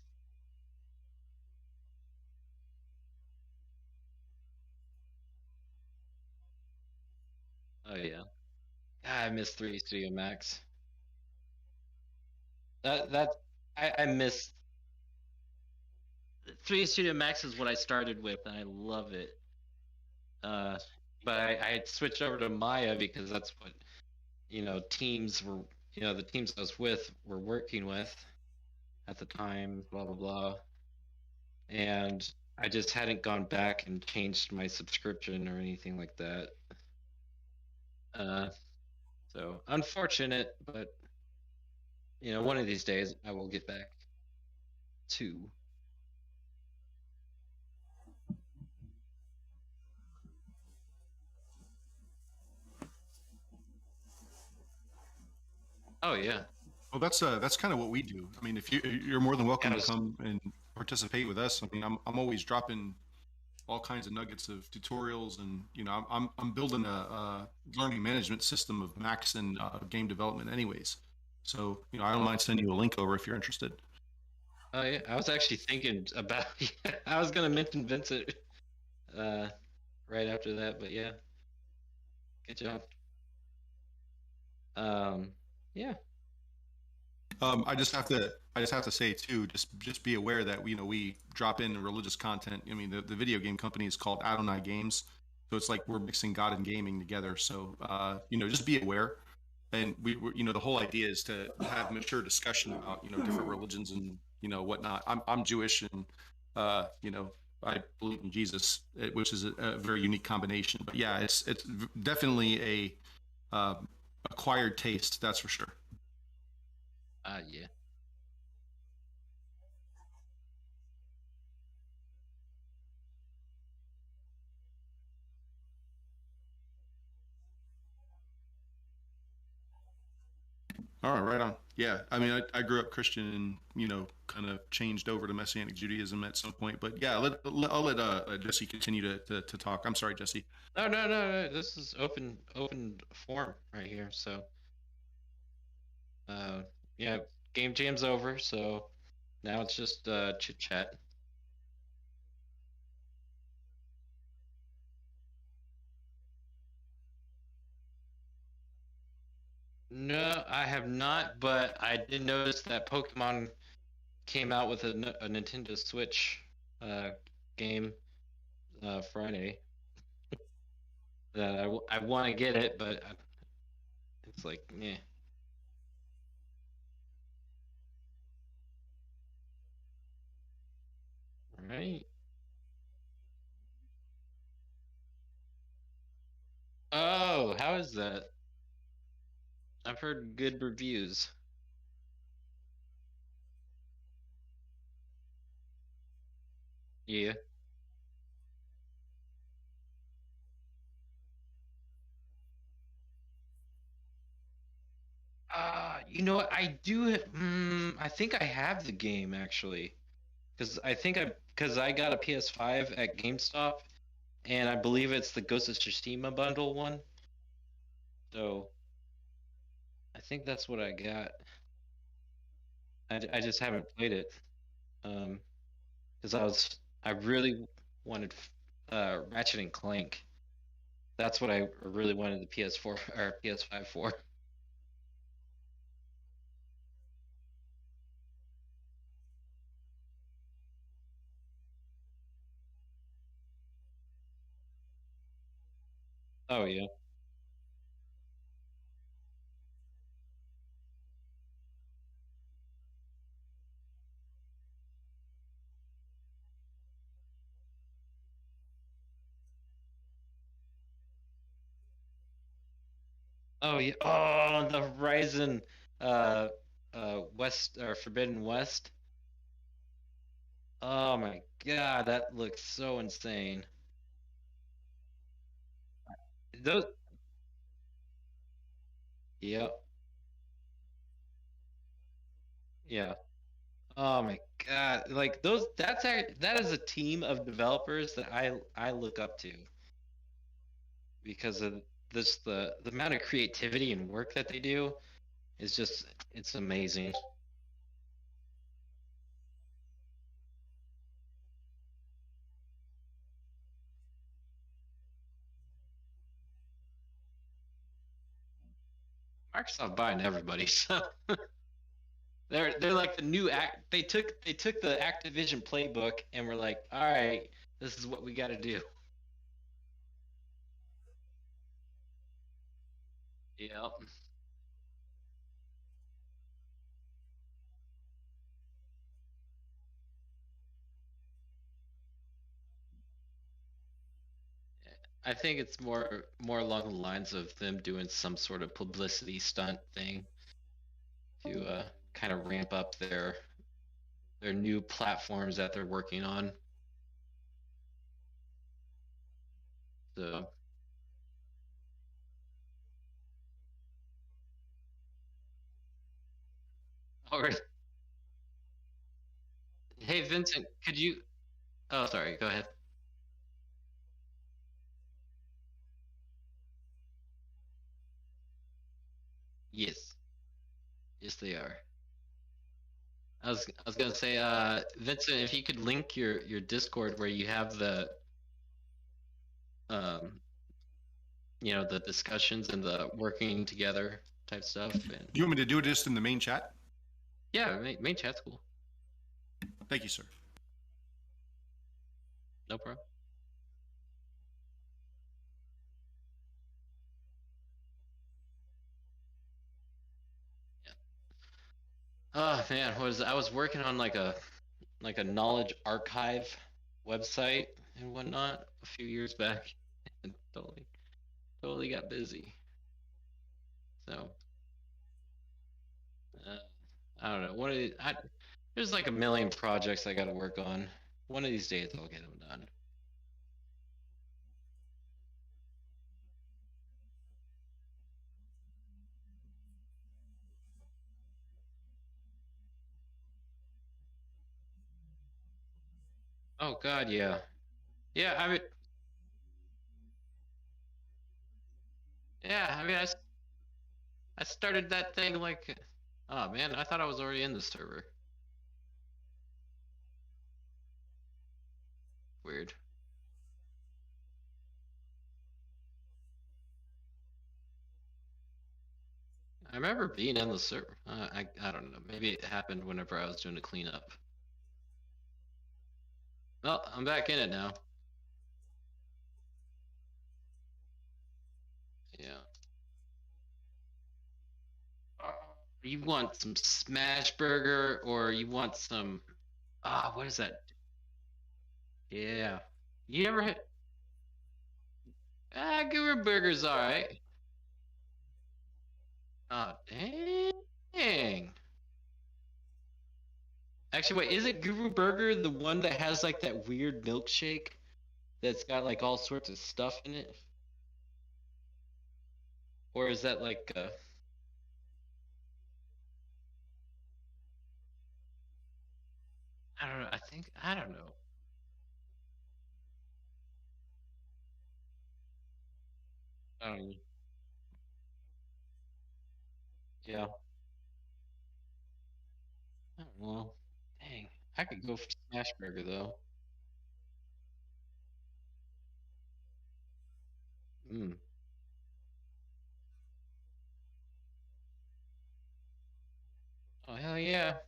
Oh yeah. God, I miss 3 Studio Max. That I miss 3 Studio Max is what I started with, and I love it. But I had switched over to Maya because that's what teams were. The teams I was with were working with at the time. Blah blah blah, and I just hadn't gone back and changed my subscription or anything like that. Uh, so unfortunate, but one of these days I will get back to. Oh yeah. Well, that's kind of what we do. I mean, if you're more than welcome to come and participate with us. I mean, I'm always dropping all kinds of nuggets of tutorials, and I'm building a learning management system of Max and game development, anyways. So I don't mind sending you a link over if you're interested. Oh yeah, I was actually thinking about. I was gonna mention Vincent right after that, but yeah, good job. Yeah. I just have to say too, just be aware that we drop in religious content. I mean, the video game company is called Adonai Games, so it's like we're mixing God and gaming together. So just be aware. And we the whole idea is to have mature discussion about different religions and whatnot. I'm Jewish, and I believe in Jesus, which is a very unique combination. But yeah, it's definitely a acquired taste, that's for sure. Yeah. All right, right on. Yeah, I mean, I grew up Christian and kind of changed over to Messianic Judaism at some point. But yeah, I'll let Jesse continue to talk. I'm sorry, Jesse. No. This is open form right here. So Yeah, game jam's over, so now it's just chit chat. No, I have not, but I did notice that Pokemon came out with a Nintendo Switch game Friday. That I want to get it, but it's like, yeah. Right. Oh, how is that? I've heard good reviews. Yeah. You know what? I do. I think I have the game actually, because I got a PS5 at GameStop, and I believe it's the Ghost of Tsushima bundle one. So I think that's what I got. I just haven't played it, because I really wanted Ratchet and Clank. That's what I really wanted the PS4 or PS5 for. Oh yeah. Oh yeah. Oh, the Horizon uh West or Forbidden West. Oh my god, that looks so insane. Those Yep. Yeah. Oh my god. Like that is a team of developers that I look up to because of the amount of creativity and work that they do is just it's amazing. Microsoft buying everybody, so they're like the new act. They took the Activision playbook and were like, all right, this is what we got to do. Yep. I think it's more along the lines of them doing some sort of publicity stunt thing to kind of ramp up their new platforms that they're working on. So, or hey Vincent, could you? Oh, sorry. Go ahead. Yes, yes, they are. I was gonna say, Vincent, if you could link your Discord where you have the um the discussions and the working together type stuff. And You want me to do this in the main chat? Yeah, main chat's cool. Thank you, sir. No problem. Yeah. Oh man, I was working on like a knowledge archive website and whatnot a few years back, and totally got busy. So I don't know. There's like a million projects I got to work on. One of these days I'll get them done. Oh God, yeah, yeah. I mean, yeah. I mean, I started that thing like Oh man, I thought I was already in the server. Weird. I remember being in the server. I don't know. Maybe it happened whenever I was doing a cleanup. Well, I'm back in it now. Yeah. You want some smash burger or you want some what is that? Yeah. You ever had Guru Burger's alright. Oh dang. Actually wait, is it Guru Burger the one that has like that weird milkshake that's got like all sorts of stuff in it? Or is that like I don't know, I don't know. Yeah. Oh, well, dang. I could go for smash burger though. Mm. Oh hell yeah.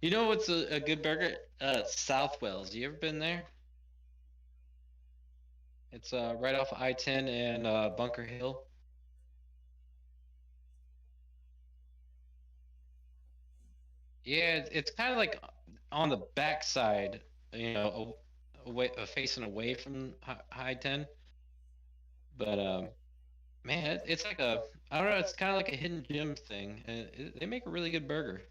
You know what's a good burger? Southwells. You ever been there? It's right off I-10 and Bunker Hill. Yeah, it's kind of like on the backside, you know, away, facing away from I-10. But man, it's like I don't know, it's kind of like a hidden gem thing, and they make a really good burger.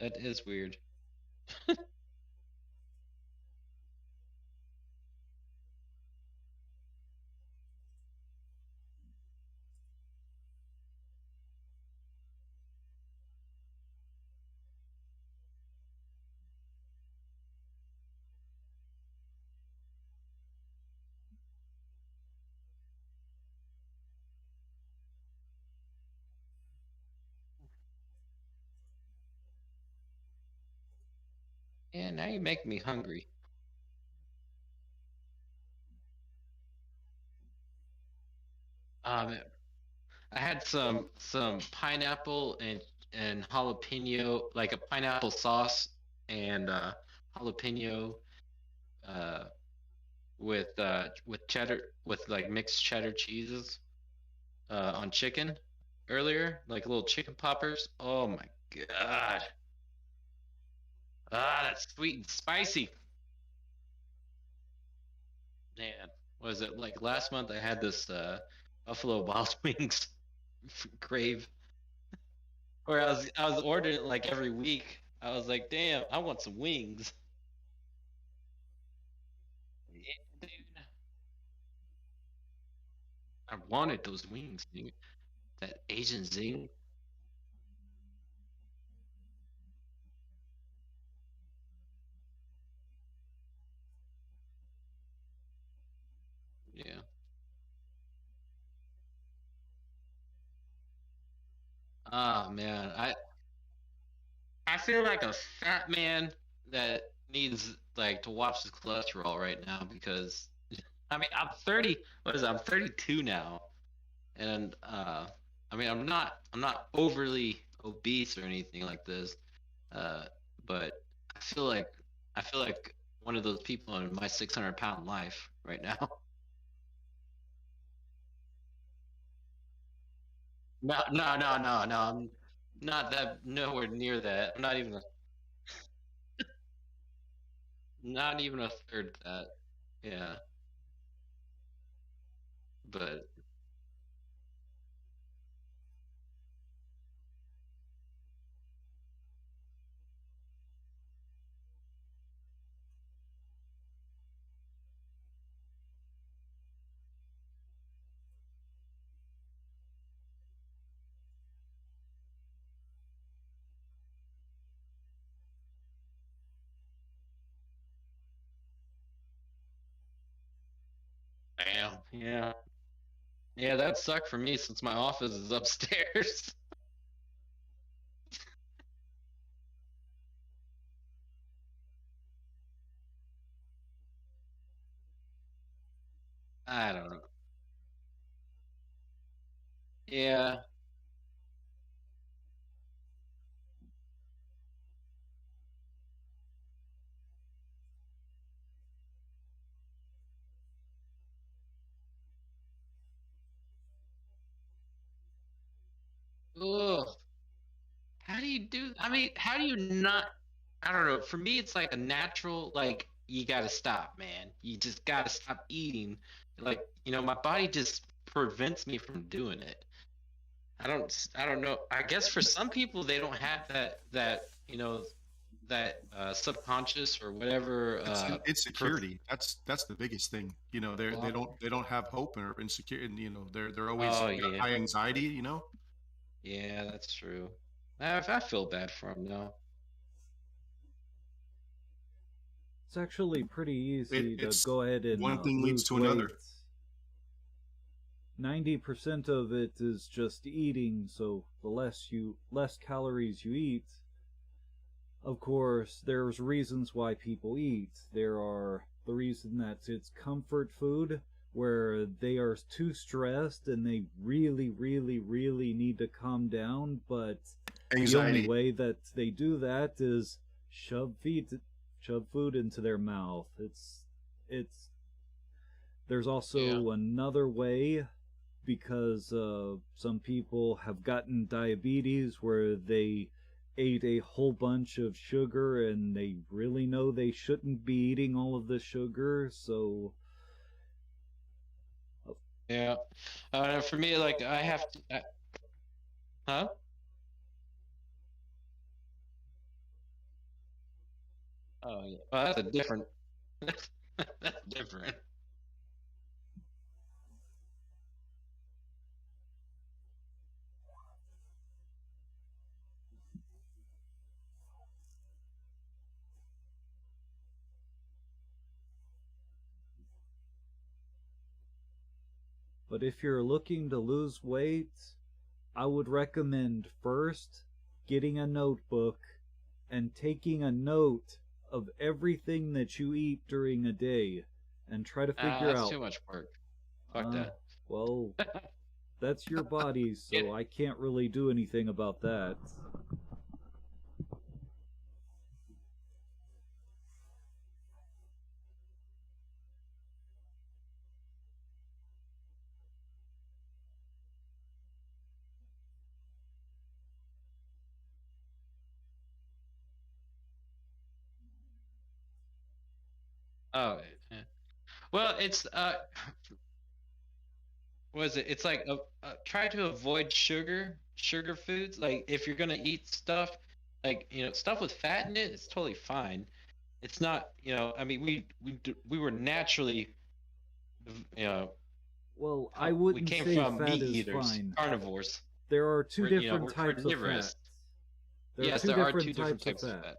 That is weird. Yeah, now you're making me hungry. Um, I had some pineapple and jalapeno, like a pineapple sauce and jalapeno uh with cheddar with like mixed cheddar cheeses on chicken earlier, like little chicken poppers. Oh my god. That's sweet and spicy. Man, was it like last month I had this Buffalo Wild Wings crave where I was ordering it like every week. I was like, damn, I want some wings. Yeah, dude. I wanted those wings, dude. That Asian zing. Yeah. Oh man, I feel like a fat man that needs like to watch his cholesterol right now because I mean I'm 30. What is it? I'm 32 now, and I mean I'm not overly obese or anything like this, uh, but I feel like I feel like one of those people in my 600-pound life right now. No, no, no, no, no. I'm not that nowhere near that. I'm not even a third that. Yeah, but Damn. Yeah. Yeah, that sucked for me since my office is upstairs. I don't know. Yeah. Ugh. How do you do? I mean, how do you not? I don't know. For me, it's like a natural, like, you gotta stop, man. You just gotta stop eating. Like, my body just prevents me from doing it. I don't know. I guess for some people, they don't have that subconscious or whatever. Insecurity. That's the biggest thing. They don't have hope or insecure, and they're always high anxiety. Yeah, that's true. I feel bad for them now. It's actually pretty easy to go ahead and one thing leads to lose weight. another. 90% of it is just eating, so the less calories you eat. Of course, there's reasons why people eat. There are the reason that it's comfort food, where they are too stressed and they really, really, really need to calm down, but Anxiety. the only way that they do that is shove food into their mouth. There's also another way, because some people have gotten diabetes where they ate a whole bunch of sugar and they really know they shouldn't be eating all of the sugar, so yeah. For me, like, I have to. Huh? Oh yeah. Well, that's a different. That's different. But if you're looking to lose weight, I would recommend first getting a notebook and taking a note of everything that you eat during a day and try to figure that's out. too much work. Fuck that. Well, that's your body, so I can't really do anything about that. Oh, yeah. Well, it's what is it? It's like try to avoid sugar foods. Like, if you're gonna eat stuff, like, stuff with fat in it, it's totally fine. It's not, I mean, we were naturally, Well, I wouldn't we came say from fat meat is eaters, fine. carnivores. There are two We're, different we're types of carnivorous. fat. Yes, there are two different types of fat.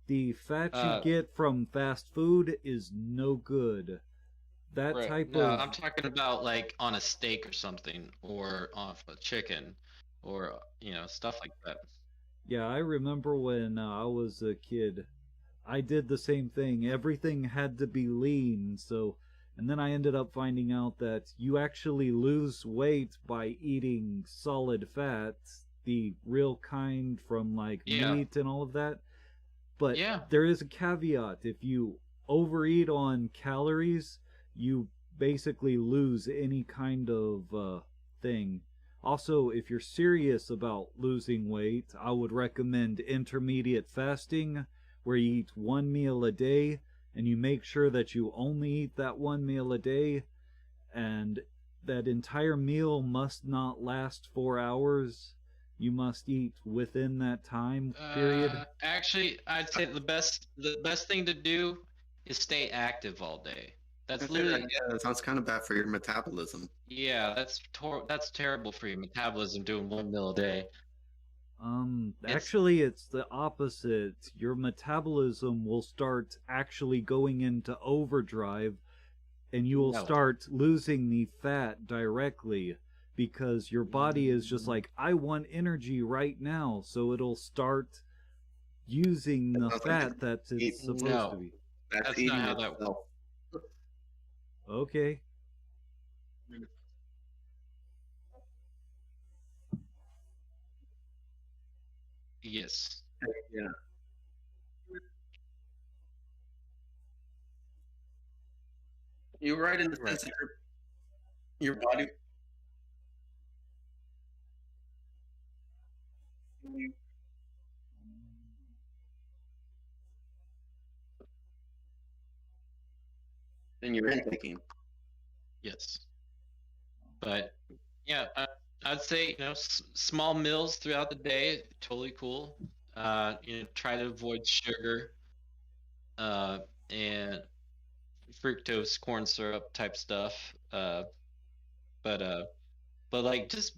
The fat you get from fast food is no good. That Right. type No, of... I'm talking about like on a steak or something, or off a chicken, or stuff like that. Yeah, I remember when I was a kid, I did the same thing. Everything had to be lean, and then I ended up finding out that you actually lose weight by eating solid fat, the real kind from like meat and all of that. But there is a caveat. If you overeat on calories, you basically lose any kind of thing. Also, if you're serious about losing weight, I would recommend intermediate fasting, where you eat one meal a day, and you make sure that you only eat that one meal a day, and that entire meal must not last 4 hours. You must eat within that time period. Actually, I'd say the best thing to do is stay active all day. That's literally. Yeah, that sounds kind of bad for your metabolism. Yeah, that's terrible for your metabolism, doing one meal a day. Actually, it's the opposite. Your metabolism will start actually going into overdrive, and you will No. start losing the fat directly because your body is just like, I want energy right now, so it'll start using the fat that it's supposed to be. That's not how that itself. Okay. Yes. Yeah. You're right in the sense that your body. Then you're intaking. Yes. But yeah, I'd say small meals throughout the day, totally cool. Try to avoid sugar, and fructose, corn syrup type stuff. But like just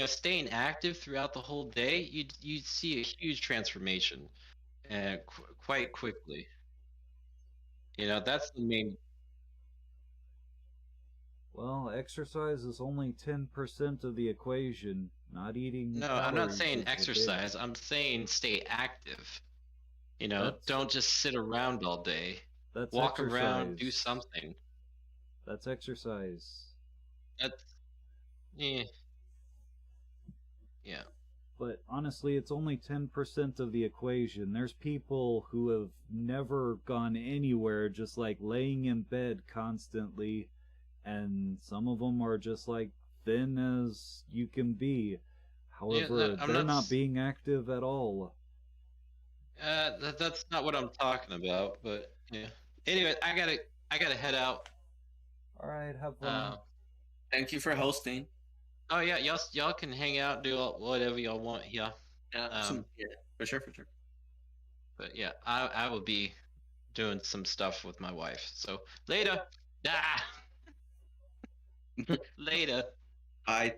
staying active throughout the whole day, you see a huge transformation, and quite quickly. That's the main. Well, exercise is only 10% of the equation. Not eating No, I'm not calories saying is the big- exercise. I'm saying stay active. That's- Don't just sit around all day. That's Walk around, do exercise. something. That's exercise. That's yeah. Yeah. But honestly, it's only 10% of the equation. There's people who have never gone anywhere, just like laying in bed constantly, and some of them are just like thin as you can be. However, I'm they're not not being active at all. That's not what I'm talking about, but yeah. Anyway, I gotta head out. All right, have fun. Thank you for hosting. Oh yeah, y'all can hang out, do whatever y'all want. Yeah. Yeah, yeah, for sure. But yeah, I will be doing some stuff with my wife. So later. Ah. Later. Bye.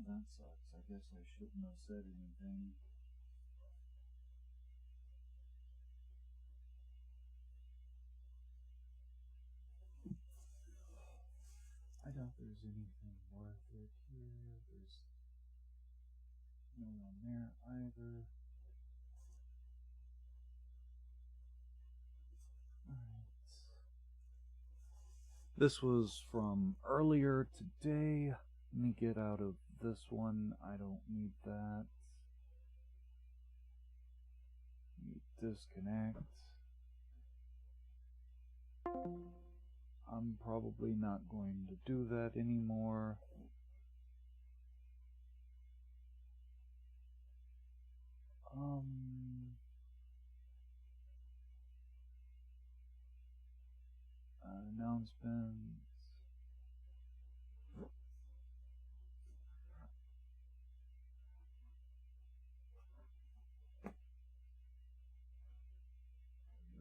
Well, that sucks. I guess I shouldn't have said anything. I doubt there's anything worth it here. There's no one there either. Alright. This was from earlier today. Let me get out of this one. I don't need that. Disconnect. I'm probably not going to do that anymore. Announcements.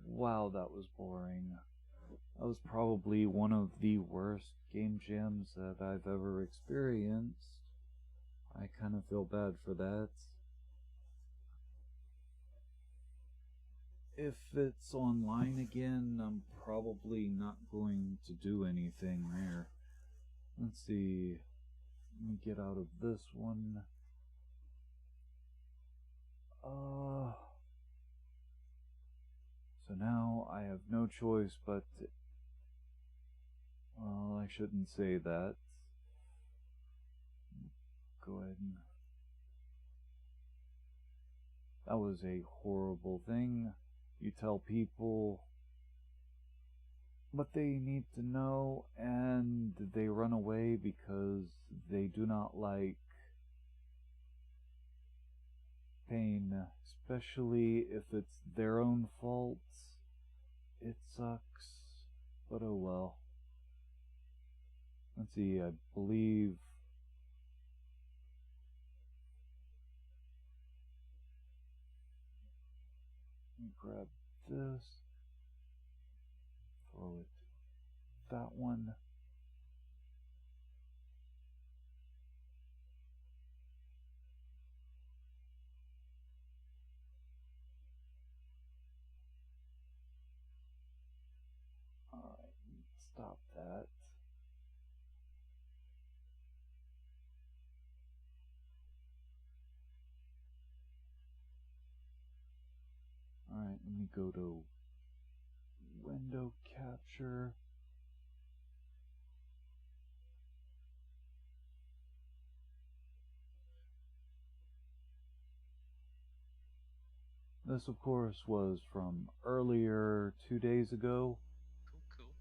Wow, that was boring. That was probably one of the worst game jams that I've ever experienced. I kind of feel bad for that. If it's online again, I'm probably not going to do anything there. Let's see. Let me get out of this one. So now I have no choice but to, well, I shouldn't say that. Go ahead and... That was a horrible thing. You tell people what they need to know, and they run away because they do not like pain, especially if it's their own fault. It sucks, but oh well. Let's see, I believe... Let me grab this. Throw it. That one. Alright, stop that. Alright, let me go to window capture. This, of course, was from earlier 2 days ago. Cool.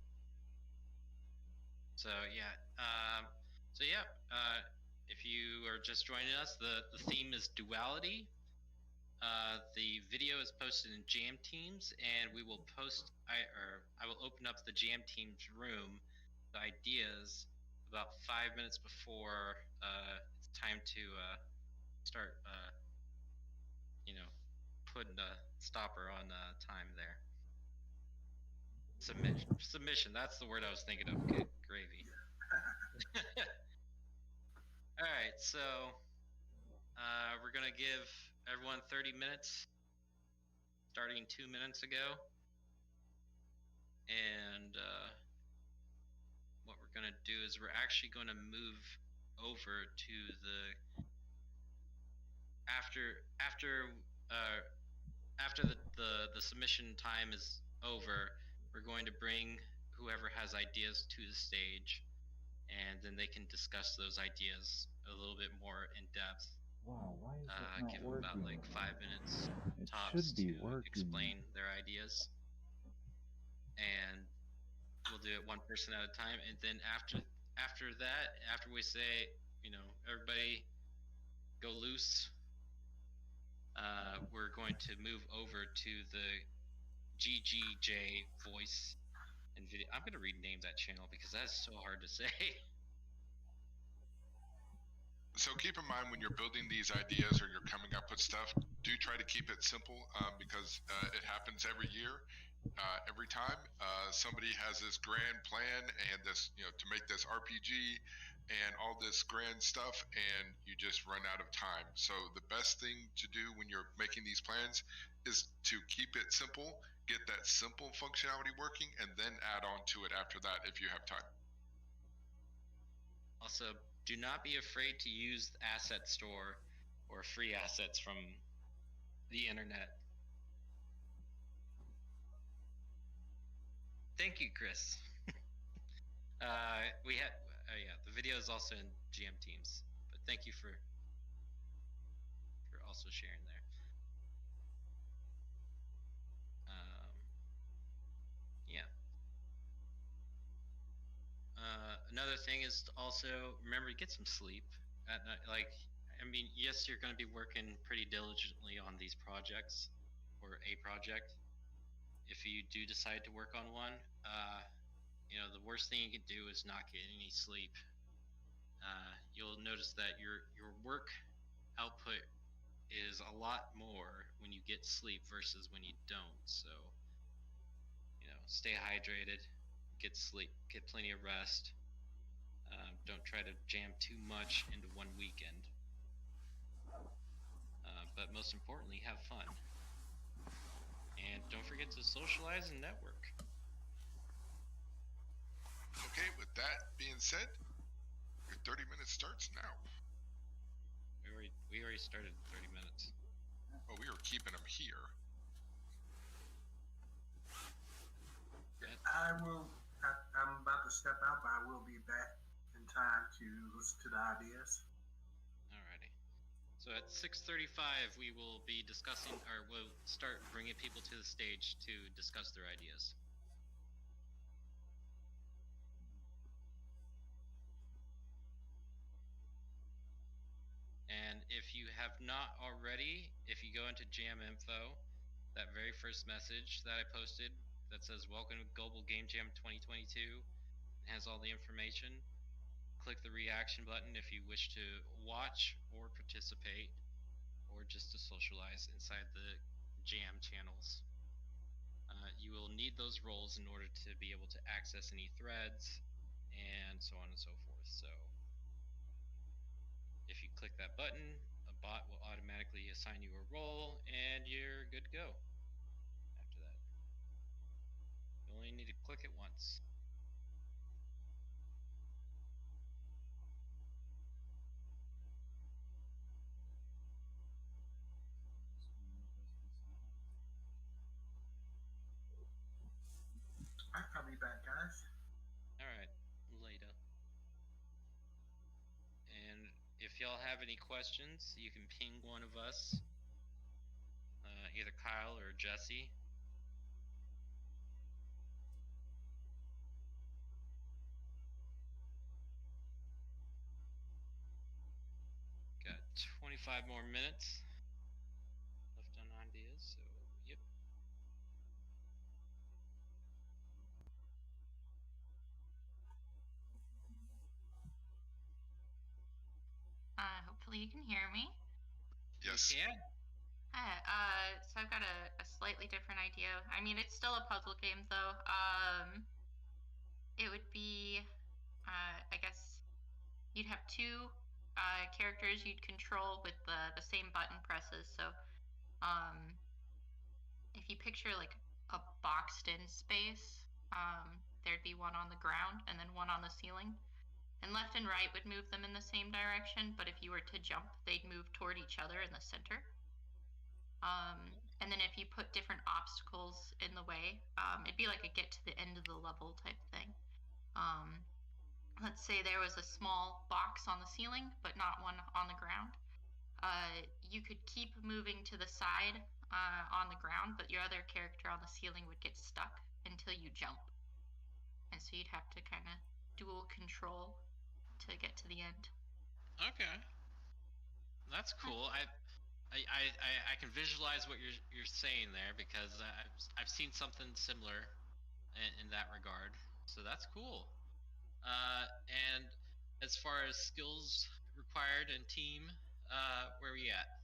So if you are just joining us, the theme is duality. The video is posted in Jam Teams, and we will I will open up the Jam Teams room, the ideas, about 5 minutes before it's time to start, putting a stopper on time there. Submission, that's the word I was thinking of. Good gravy. Alright, so we're going to give everyone 30 minutes, starting 2 minutes ago. And what we're going to do is we're actually going to move over to the after the submission time is over, we're going to bring whoever has ideas to the stage, and then they can discuss those ideas a little bit more in depth. Wow, why is it not give working? them about like 5 minutes It tops should be to working. explain their ideas, and we'll do it one person at a time. And then after we say, everybody go loose, we're going to move over to the GGJ voice and video. I'm going to rename that channel because that's so hard to say. So keep in mind when you're building these ideas or you're coming up with stuff, do try to keep it simple because it happens every year. Every time somebody has this grand plan and this, to make this RPG and all this grand stuff and you just run out of time. So the best thing to do when you're making these plans is to keep it simple, get that simple functionality working, and then add on to it after that if you have time. Also, do not be afraid to use the asset store or free assets from the internet. Thank you, Chris. We had, yeah, the video is also in GM Teams, but thank you for also sharing there. Yeah. Another thing is to also remember to get some sleep at night. Like, I mean, yes, you're going to be working pretty diligently on these projects or a project. If you do decide to work on one, you know, the worst thing you can do is not get any sleep. You'll notice that your work output is a lot more when you get sleep versus when you don't. So, you know, stay hydrated, get sleep, get plenty of rest. Don't try to jam too much into one weekend. But most importantly, have fun. And don't forget to socialize and network. Okay, with that being said, your 30 minutes starts now. We already started 30 minutes. Oh, we were keeping them here. I'm about to step out, but I will be back in time to listen to the ideas. Alrighty. So at 6:35, we will be discussing, or we'll start bringing people to the stage to discuss their ideas. And if you have not already, if you go into Jam Info, that very first message that I posted that says "Welcome to Global Game Jam 2022" has all the information. Click the reaction button if you wish to watch or participate, or just to socialize inside the Jam channels. You will need those roles in order to be able to access any threads and so on and so forth. So if you click that button, a bot will automatically assign you a role and you're good to go. After that, you only need to click it once. I'll be back, guys. Alright, later. And if y'all have any questions, you can ping one of us, either Kyle or Jesse. Got 25 more minutes left on ideas, so yep. Hopefully you can hear me. Yes. Yeah. Hi. So I've got a slightly different idea. I mean, it's still a puzzle game, though. It would be, I guess, you'd have two characters you'd control with the same button presses. So, if you picture like a boxed-in space, there'd be one on the ground and then one on the ceiling. And left and right would move them in the same direction, but if you were to jump, they'd move toward each other in the center. And then if you put different obstacles in the way, it'd be like a get to the end of the level type thing. Let's say there was a small box on the ceiling, but not one on the ground. You could keep moving to the side on the ground, but your other character on the ceiling would get stuck until you jump. And so you'd have to kind of dual control to get to the end. Okay, that's cool. I can visualize what you're saying there because I've seen something similar in that regard. So that's cool. And as far as skills required and team, where are we at?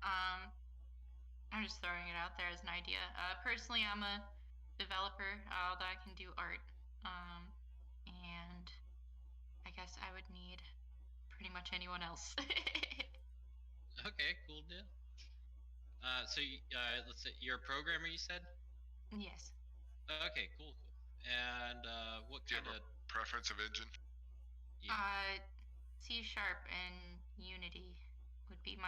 I'm just throwing it out there as an idea. Personally, I'm a developer, although I can do art. And I guess I would need much anyone else. Okay, cool deal. So let's say you're a programmer, you said? Yes. Okay, cool. And what Do you kind have of a preference of engine? C# and Unity would be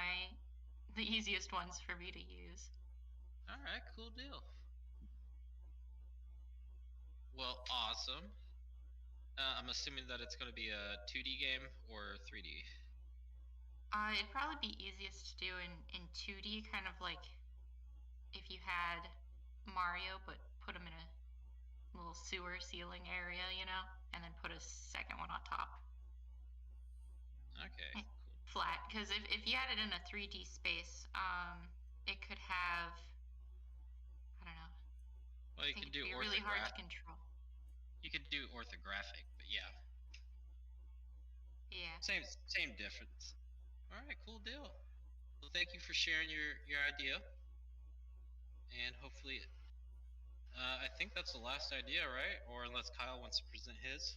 the easiest ones for me to use. All right, cool deal. Well, awesome. I'm assuming that it's going to be a 2D game or 3D. It'd probably be easiest to do in 2D, kind of like if you had Mario, but put him in a little sewer ceiling area, and then put a second one on top. Okay. Flat, because if you had it in a 3D space, it could have, I don't know. Well, you could do be really hard to control. You could do orthographic, but yeah. Yeah. Same difference. All right, cool deal. Well, thank you for sharing your idea. And hopefully, I think that's the last idea, right? Or unless Kyle wants to present his.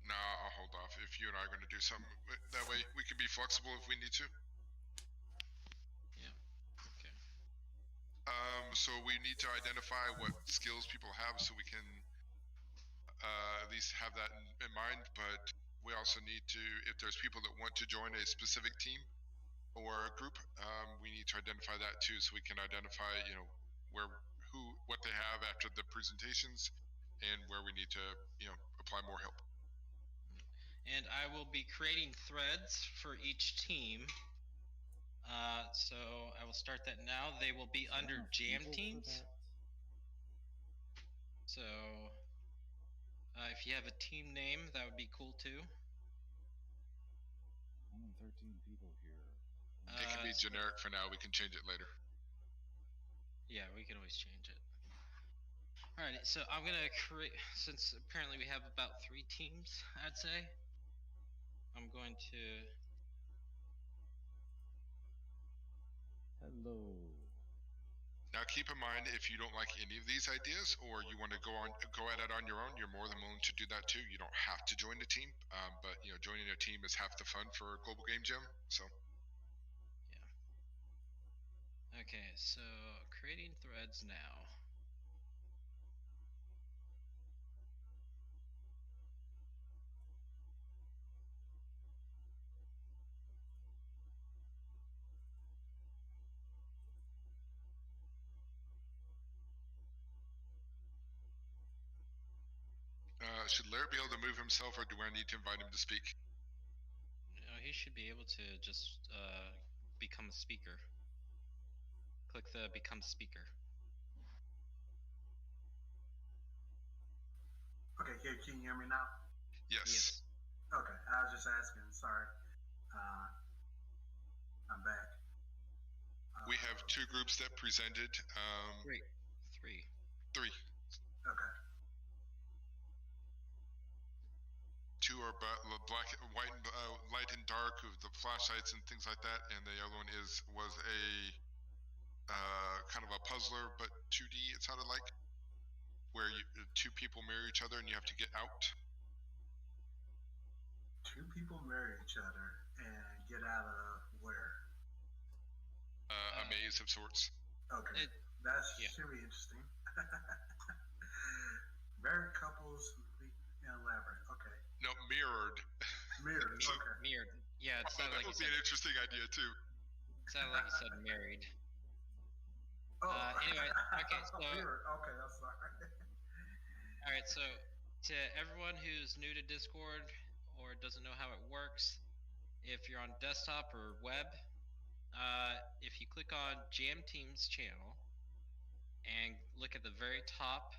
No, I'll hold off. If you and I are going to do something, that way we can be flexible if we need to. Yeah. Okay. So we need to identify what skills people have, so we can at least have that in mind. But we also need to, if there's people that want to join a specific team or a group, we need to identify that too, so we can identify, what they have after the presentations, and where we need to, apply more help. And I will be creating threads for each team. So I will start that now. They will be under jam teams. So if you have a team name, that would be cool too. Only 13 people here. It can be generic for now. We can change it later. Yeah, we can always change it. Alright, so I'm gonna create, since apparently we have about 3 teams, I'd say. I'm going to... Hello. Now keep in mind, if you don't like any of these ideas, or you want to go at it on your own, you're more than willing to do that too. You don't have to join the team, but joining a team is half the fun for Global Game Jam. So. Yeah. Okay, so creating threads now. Should Larry be able to move himself, or do I need to invite him to speak? No, he should be able to just become a speaker. Click the become speaker. Okay, can you hear me now? Yes. Okay, I was just asking. Sorry. I'm back. We have 2 groups that presented. Three. Okay. 2 are black, white, light and dark, with the flashlights and things like that, and the other one was a kind of a puzzler, but 2D. It sounded like, where 2 people marry each other and you have to get out. 2 people marry each other and get out of where? A maze of sorts. Okay, should be interesting. Married couples, elaborate. Okay. No, mirrored. Mirrored. So, okay. Mirrored. Yeah, it sounded that would be an interesting idea too. It sounded like you said married. Oh. Anyway, okay, so. Mirrored. Okay, that's sorry. All right, so to everyone who's new to Discord or doesn't know how it works, if you're on desktop or web, if you click on Jam Teams channel and look at the very top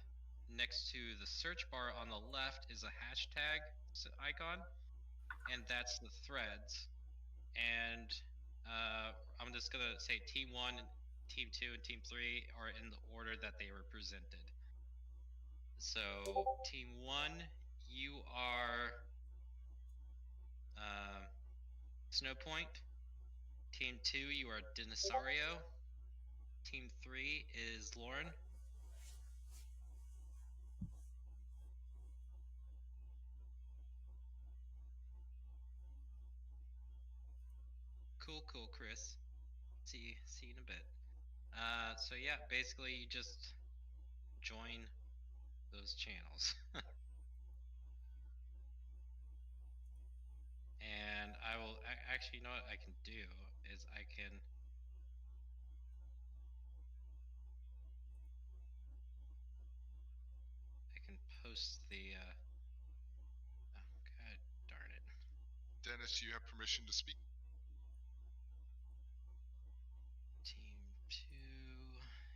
next to the search bar on the left is a hashtag icon, and that's the threads. And I'm just gonna say Team 1, Team 2, and Team 3 are in the order that they were presented. So Team 1, you are Snowpoint. Team 2, you are Dinosaurio. Team 3 is Lauren. Cool, Chris. See you in a bit. So yeah, basically you just join those channels. And I will actually, you know what I can do is I can post the oh god darn it. Dennis, you have permission to speak. Team 2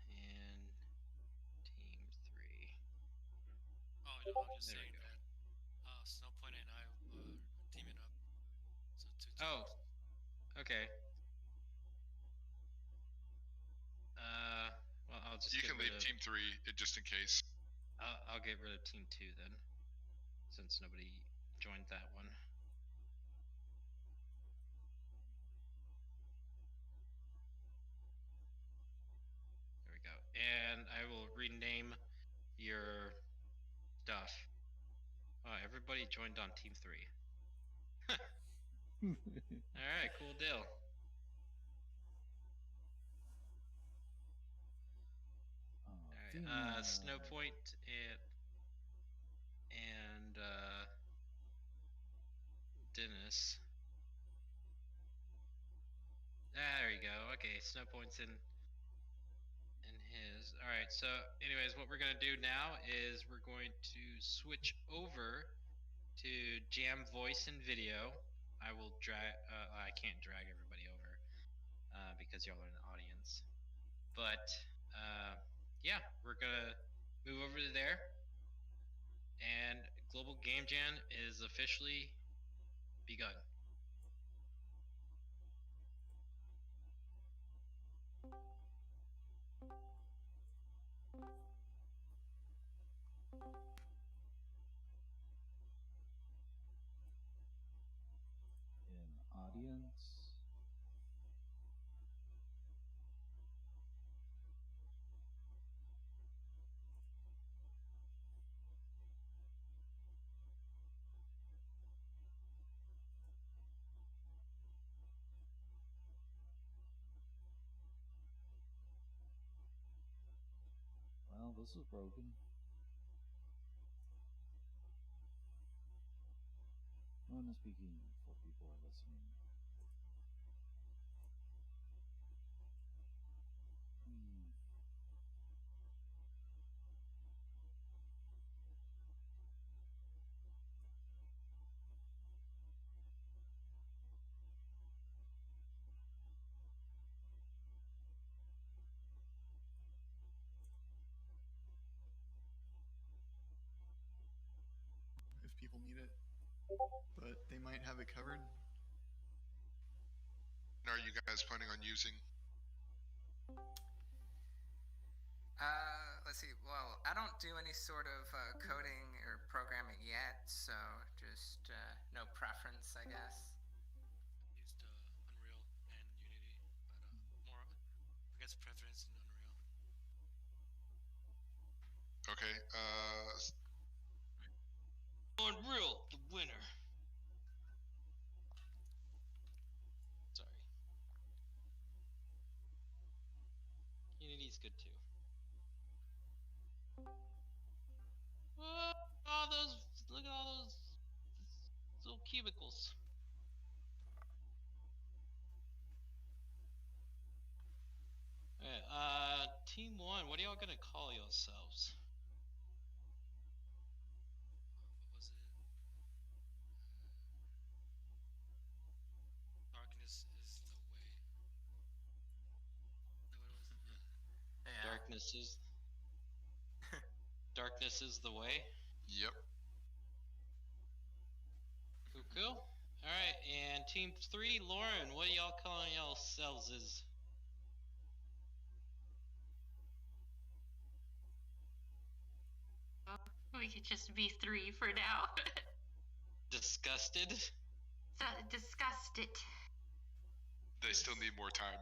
and Team 3. Oh, I'm just saying that Snowpoint and I are teaming up. So 2 teams. Oh, okay. Well, I'll just. You can leave Team 3 just in case. I'll get rid of Team 2 then, since nobody joined that one. There we go. And I will rename your stuff. Oh, everybody joined on Team 3. Alright, cool deal. Alright, Snowpoint and Dennis. There you go. Okay, Snowpoint's in his. Alright, so anyways, what we're gonna do now is we're going to switch over to Jam Voice and Video. I will drag. I can't drag everybody over because y'all are in the audience. But yeah, we're gonna move over to there, and Global Game Jam is officially begun. In audience. Well, this is broken. No one is speaking for people are listening. If people need it, but they might have it covered. Are you guys planning on using? Let's see. Well, I don't do any sort of coding or programming yet, so just no preference, I guess. Used Unreal and Unity, but more, I guess, preference in Unreal. Okay. Unreal, the winner. Sorry. Unity's good too. Oh, look at all those little cubicles. Alright, Team 1, what are y'all gonna call yourselves? What was it? Darkness is the way. What was it? Yeah. Darkness is the way? Yep. Cool. Alright, and Team 3, Lauren, what are y'all calling yourselves as? We could just be 3 for now. Disgusted? Disgusted. They still need more time.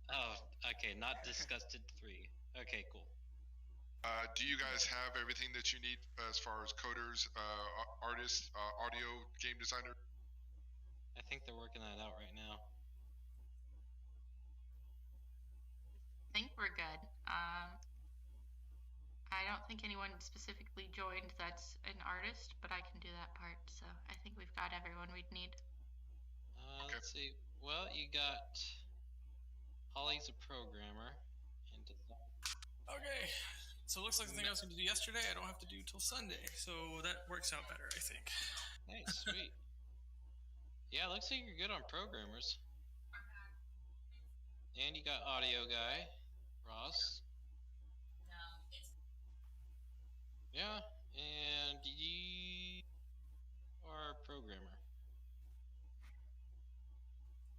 Oh, okay, not Disgusted 3. Okay, cool. Do you guys have everything that you need as far as coders, artists, audio, game designer? I think they're working that out right now. think we're good. I don't think anyone specifically joined that's an artist, but I can do that part. So I think we've got everyone we'd need. Let's see. Well, you got Holly's a programmer and design. Okay, so it looks like the thing I was going to do yesterday, I don't have to do till Sunday, so that works out better, I think. Nice, sweet. Yeah, looks like you're good on programmers. And you got audio guy, Ross. Yeah, and you are a programmer.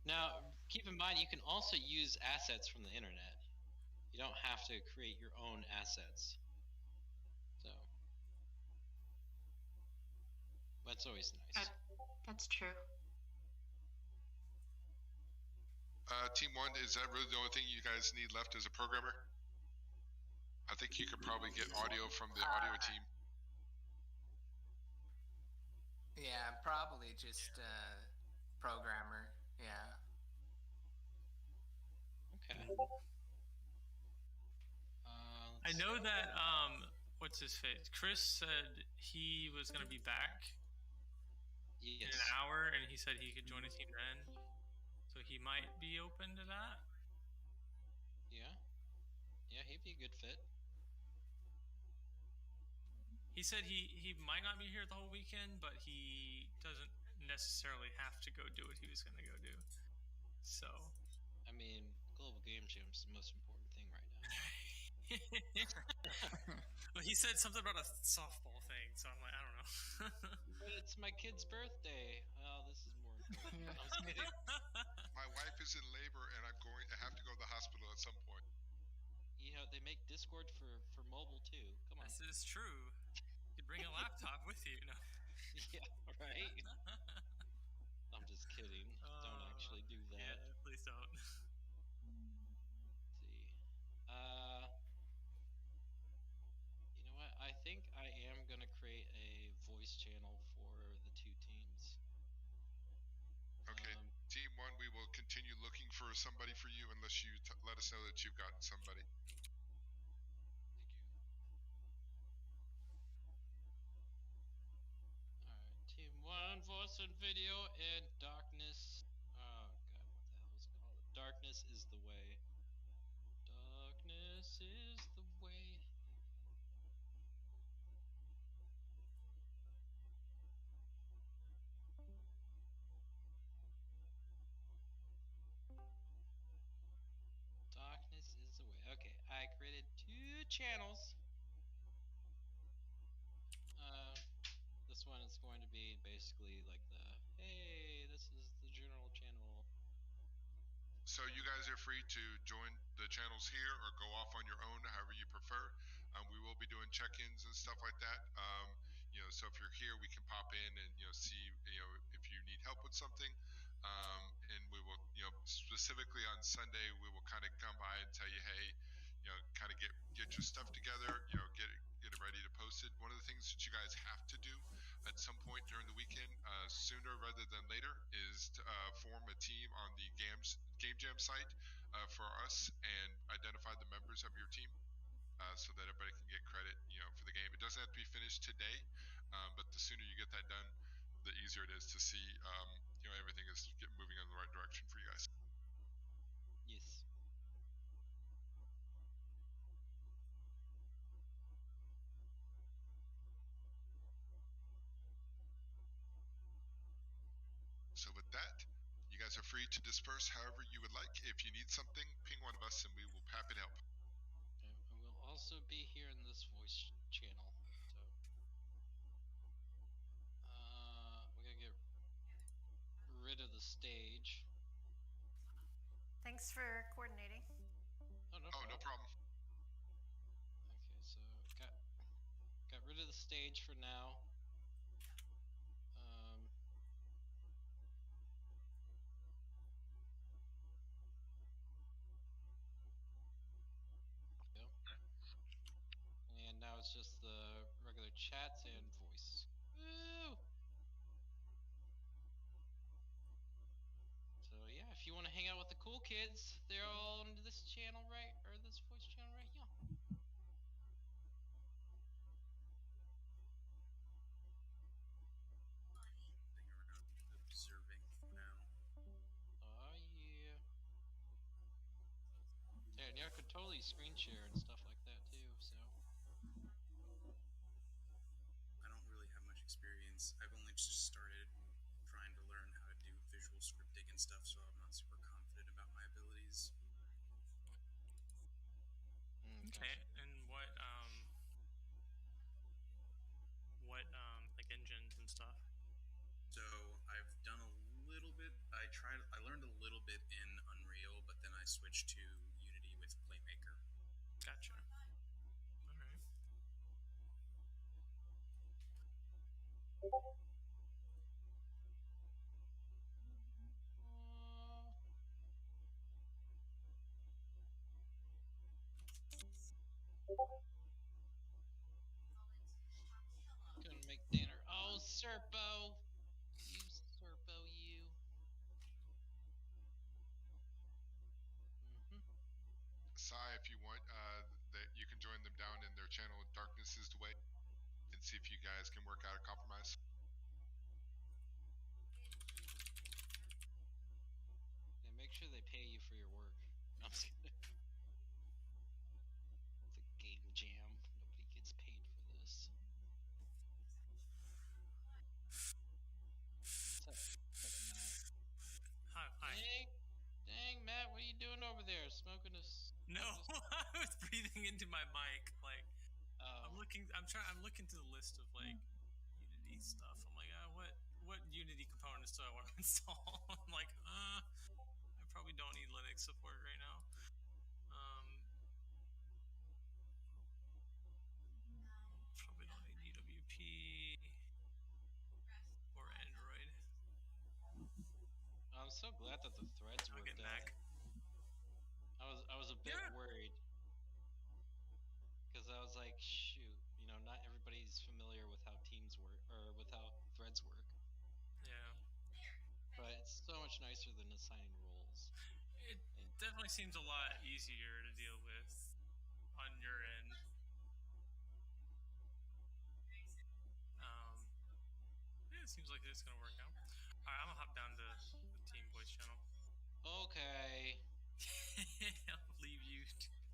Now, keep in mind, you can also use assets from the internet. You don't have to create your own assets. So, that's always nice. That's true. Team 1, is that really the only thing you guys need left as a programmer? I think you could probably get audio from the audio team. Yeah, probably just programmer. Yeah. Okay. I know that what's his face? Chris said he was going to be back in an hour, and he said he could join a team then. So he might be open to that. Yeah. Yeah, he'd be a good fit. He said he might not be here the whole weekend, but he doesn't necessarily have to go do what he was going to go do. So, I mean, Global Game Jam's the most important thing right now. Well, he said something about a softball thing, so I'm like, I don't know. But it's my kid's birthday. Well, this is more important. I was kidding. My wife is in labor, and I have to go to the hospital at some point. You know, they make Discord for mobile too. Come on. This is true. You could bring a laptop with you. No. Yeah, right? I'm just kidding. Don't actually do that. Yeah, please don't. Let's see. You know what? I think I am going to create a voice channel for the two teams. Okay, Team 1, we will continue looking for somebody for you unless you let us know that you've gotten somebody. Team 1, voice and video, and darkness. Oh god, what the hell is it called? Darkness is the way. Darkness is the way. Darkness is the way. Okay, I created 2 channels. This one is going to be basically like the, hey, this is the general channel. So you guys are free to join the channels here or go off on your own, however you prefer. We will be doing check-ins and stuff like that. You know, so if you're here, we can pop in and, you know, see, you know, if you need help with something. And we will, you know, specifically on Sunday, we will kind of come by and tell you, hey, you know, kind of get your stuff together, you know, get it ready to post it. One of the things that you guys have to do at some point during the weekend, sooner rather than later, is to form a team on the Game Jam site for us and identify the members of your team so that everybody can get credit, you know, for the game. It doesn't have to be finished today, but the sooner you get that done, the easier it is to see, you know, everything is moving in the right direction for you guys. Yes. So with that, you guys are free to disperse however you would like. If you need something, ping one of us and we will be happy to help. And we'll also be here in this voice channel. So we're gonna get rid of the stage. Thanks for coordinating. Oh, no problem. Okay, so got rid of the stage for now. And now it's just the regular chats and voice. Woo! So yeah, if you want to hang out with the cool kids. They're all on this channel, right? Or this voice channel right here. Observing now. Oh yeah. Yeah, and you could totally screen share and stuff like that too. So. I don't really have much experience. I've only just started trying to learn how to do visual scripting and stuff, so I'm not super confident about my abilities. Okay, and what like engines and stuff? So I've done a little bit. I learned a little bit in Unreal, but then I switched to Unity with Playmaker. Gotcha. All right. Couldn't make dinner. Oh, Serpo! You Serpo, you. Sai, if you want, that you can join them down in their channel Darkness is the Way and see if you guys can work out a compromise. Yeah, make sure they pay you for your work. No, I'm just kidding. It's a game jam. Nobody gets paid for this. What's up, Matt? Hi. Dang, Matt, what are you doing over there? Smoking a... No, I was breathing into my mic. Like, I'm looking through the list of like Unity stuff. I'm like, what Unity components do I want to install? I'm like, I probably don't need Linux support right now. Probably don't need UWP or Android. I'm so glad that the threads worked out. I was a bit worried. Because I was like, shoot, not everybody's familiar with how teams work, or with how threads work. Yeah. But it's so much nicer than assigning roles. It definitely seems a lot easier to deal with on your end. Yeah, it seems like it's gonna work out. Alright, I'm gonna hop down to the team voice channel. Okay.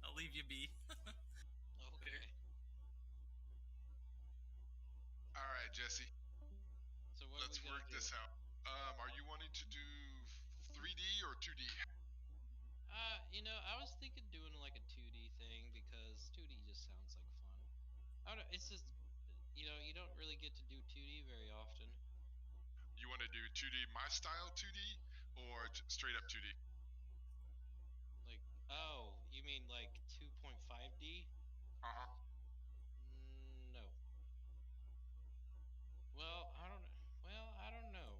I'll leave you be. Okay. All right, Jesse. So what let's work this out. Are you wanting to do 3D or 2D? I was thinking doing like a 2D thing because 2D just sounds like fun. It's just, you don't really get to do 2D very often. You want to do 2D my style 2D or straight up 2D? Like, oh, you mean like 2.5D? Uh-huh. No. Well, I don't know. I don't know.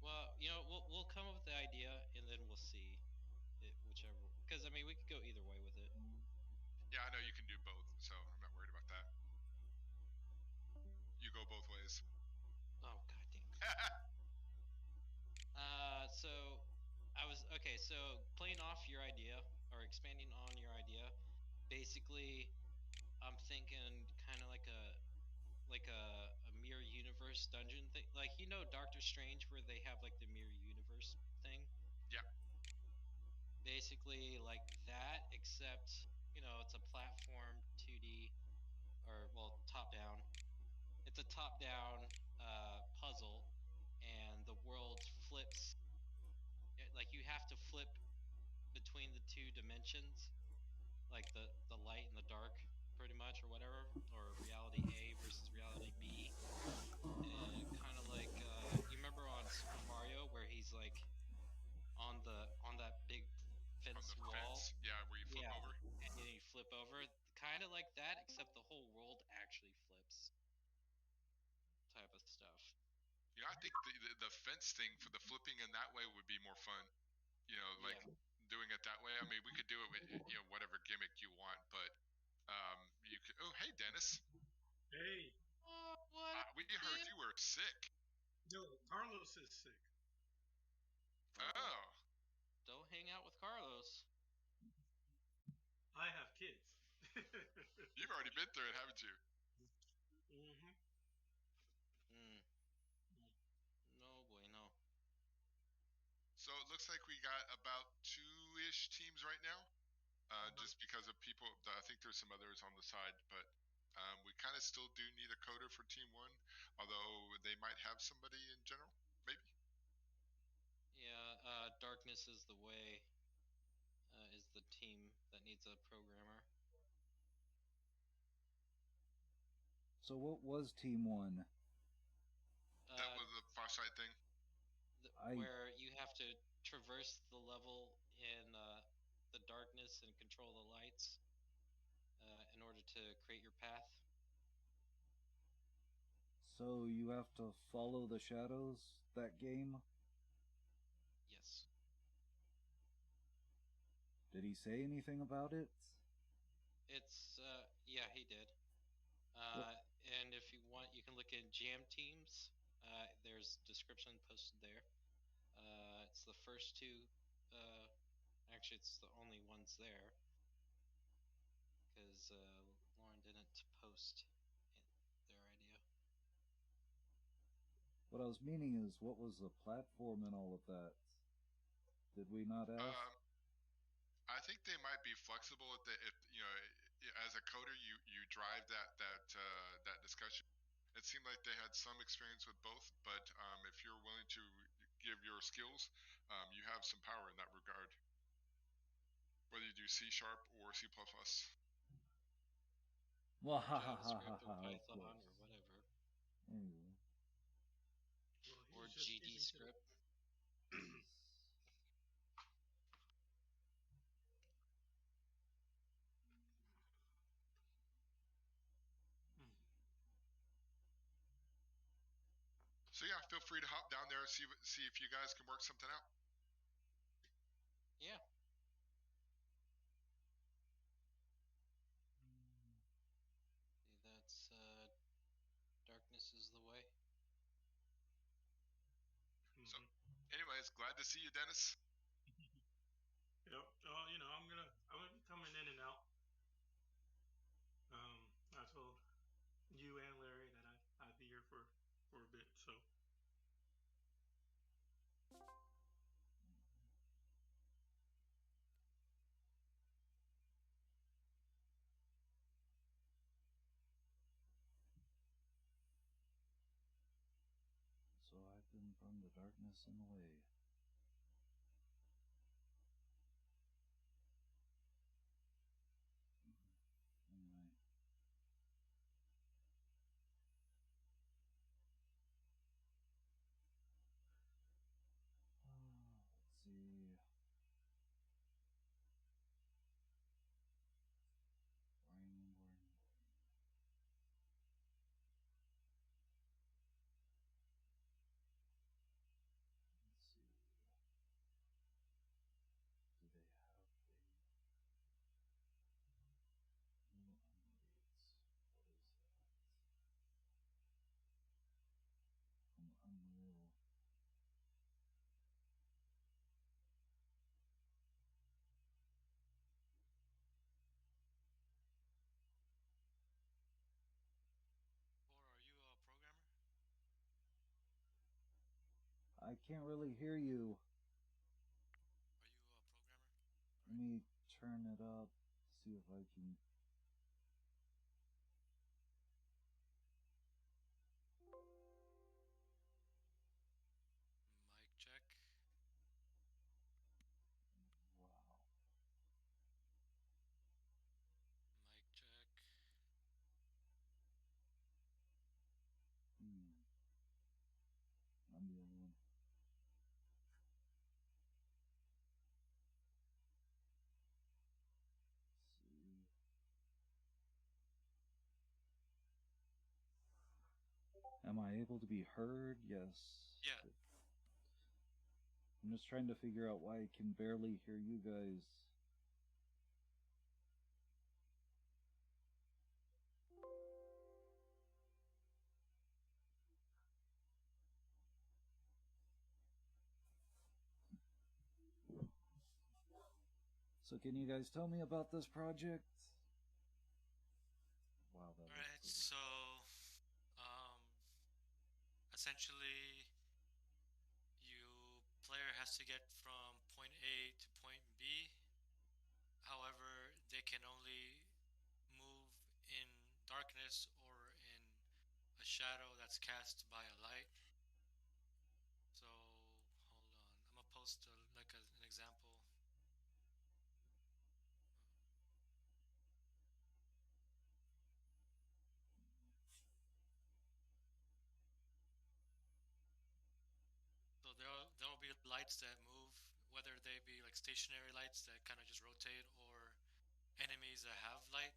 Well, we'll come up with the idea and then we'll see whichever. Because I mean, we could go either way with it. Yeah, I know you can do both, so I'm not worried about that. You go both ways. Oh, goddamn. So so playing off your idea or expanding on your idea, basically, I'm thinking kind of like a mirror universe dungeon thing, like Doctor Strange, where they have like the mirror universe thing. Yeah. Basically like that, except it's a platform 2D, or well, top down. It's a top down puzzle, and the world flips. Like you have to flip between the two dimensions, like the light and the dark, pretty much, or whatever, or reality A versus reality B. And kind of like you remember on Super Mario where he's like on that big fence wall. Yeah, where you flip over. And then you flip over, kind of like that, except the whole world actually flips. Type of stuff. I think the fence thing for the flipping in that way would be more fun. Doing it that way. I mean, we could do it with whatever gimmick you want, but you could. Oh, hey, Dennis. Hey. What? We heard you were sick. No, Carlos is sick. Oh. hang out with Carlos. I have kids. You've already been through it, haven't you? No bueno. So it looks like we got about 2-ish teams right now. Just because of people, I think there's some others on the side, but we kind of still do need a coder for Team 1, although they might have somebody in general, maybe. Yeah, Darkness is the Way is the team that needs a programmer. So what was Team 1? That was the Farsight thing. Where you have to traverse the level in the darkness and control the lights in order to create your path. So you have to follow the shadows, that game? Yes. Did he say anything about it? It's, yeah, he did. And if you want, you can look in Jam Teams. There's description posted there. It's the first two, actually it's the only ones there. Because Lauren didn't post their idea. What I was meaning is, what was the platform and all of that? Did we not ask? I think they might be flexible if you know, as a coder, you drive that discussion. It seemed like they had some experience with both, but if you're willing to give your skills, you have some power in that regard. Whether you do C# or C++. Well, JavaScript or Python or whatever. Anyway. Or GD script. So yeah, feel free to hop down there and see if you guys can work something out. Yeah. See, that's Darkness is the Way. So, anyways, glad to see you, Dennis. Yep. You know, I'm gonna be coming in and out. I told you and Larry that I'd be here for a bit, so. So I've been from the darkness and away. Anyway. Let's see. Boring. Let's see. Do they have a new updates? What is that? From Unreal. Or are you a programmer? I can't really hear you. Are you a programmer? Let me turn it up, see if I can. Mic check. Wow. Mic check. I'm the only one. Let's see. Am I able to be heard? Yes. Yeah. I'm just trying to figure out why I can barely hear you guys. So can you guys tell me about this project? Wow, that All right, so essentially, player has to get from point A to point B. However, they can only move in darkness or in a shadow that's cast by a light. So hold on, I'm gonna post an example. So there'll be lights that move, whether they be like stationary lights that kind of just rotate, or enemies that have light.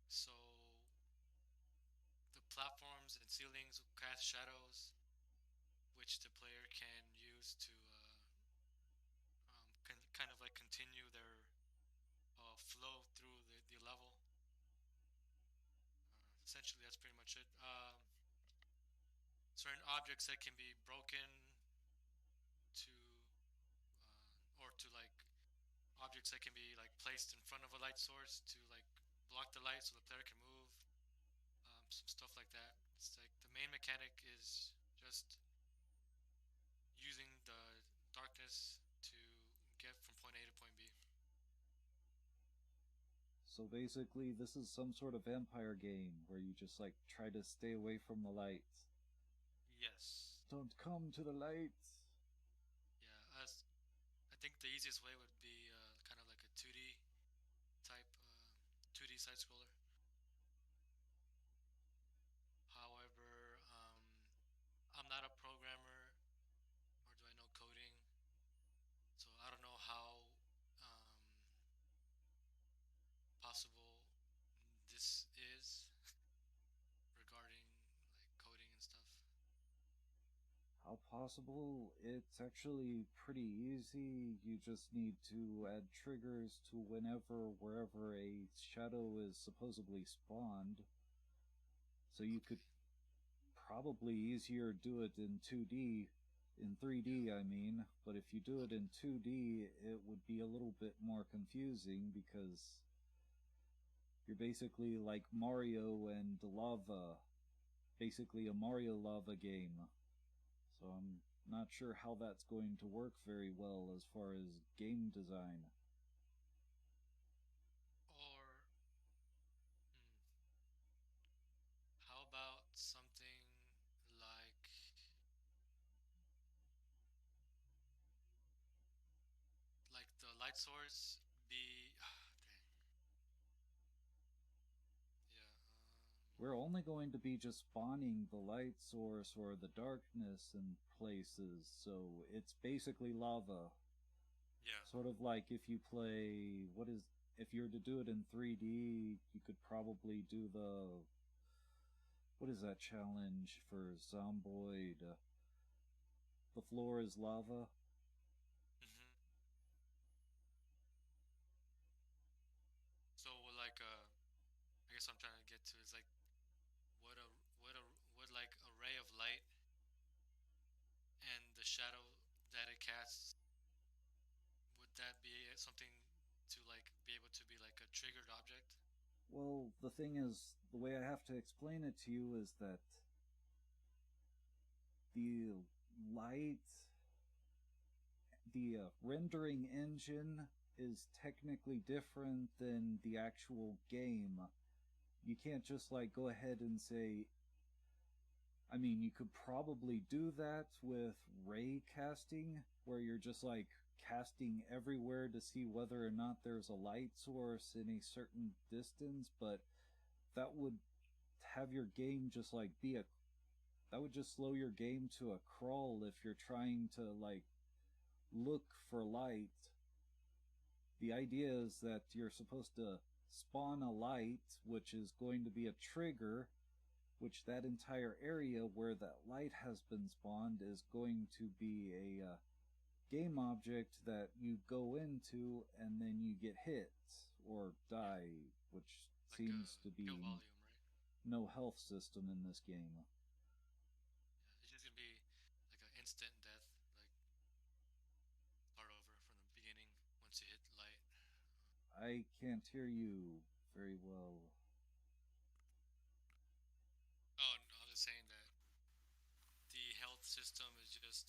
So the platforms and ceilings cast shadows, which the player can use to kind of like continue their flow through the level. Essentially, that's pretty much it. Certain objects that can be broken to, or to like objects that can be like placed in front of a light source to like block the light so the player can move. Some stuff like that. It's like the main mechanic is just using the darkness to get from point A to point B. So basically, this is some sort of vampire game where you just like try to stay away from the light. Yes. Don't come to the light. Yeah, I think the easiest way would be kind of like a 2D type, 2D side scroller. However, I'm not a programmer, or do I know coding? So I don't know how possible this is regarding like coding and stuff. How possible? It's actually pretty easy. You just need to add triggers to wherever a shadow is supposedly spawned. So you could probably easier do it in 2D, in 3D I mean, but if you do it in 2D, it would be a little bit more confusing because you're basically like Mario and lava, basically a Mario lava game. So I'm not sure how that's going to work very well as far as game design. Or how about something like the light source be We're only going to be just spawning the light source or the darkness in places, so it's basically lava. Yeah. Sort of like if you play, if you were to do it in 3D, you could probably do what is that challenge for Zomboid? The floor is lava. So like I guess I'm trying to get to is like what like a ray of light and the shadow that it casts, would that be something to like be able to be like a triggered object? Well, the thing is, the way I have to explain it to you is that the rendering engine is technically different than the actual game. You can't just like go ahead and say, I mean, you could probably do that with ray casting, where you're just like casting everywhere to see whether or not there's a light source in a certain distance, but that would have your game just like that would just slow your game to a crawl if you're trying to like look for light. The idea is that you're supposed to spawn a light, which is going to be a trigger, which that entire area where that light has been spawned is going to be a game object that you go into and then you get hit or die, which like seems to be volume, right? No health system in this game. Yeah, it's just gonna be like an instant death, like start over from I can't hear you very well. Oh, no, I was just saying that the health system is just,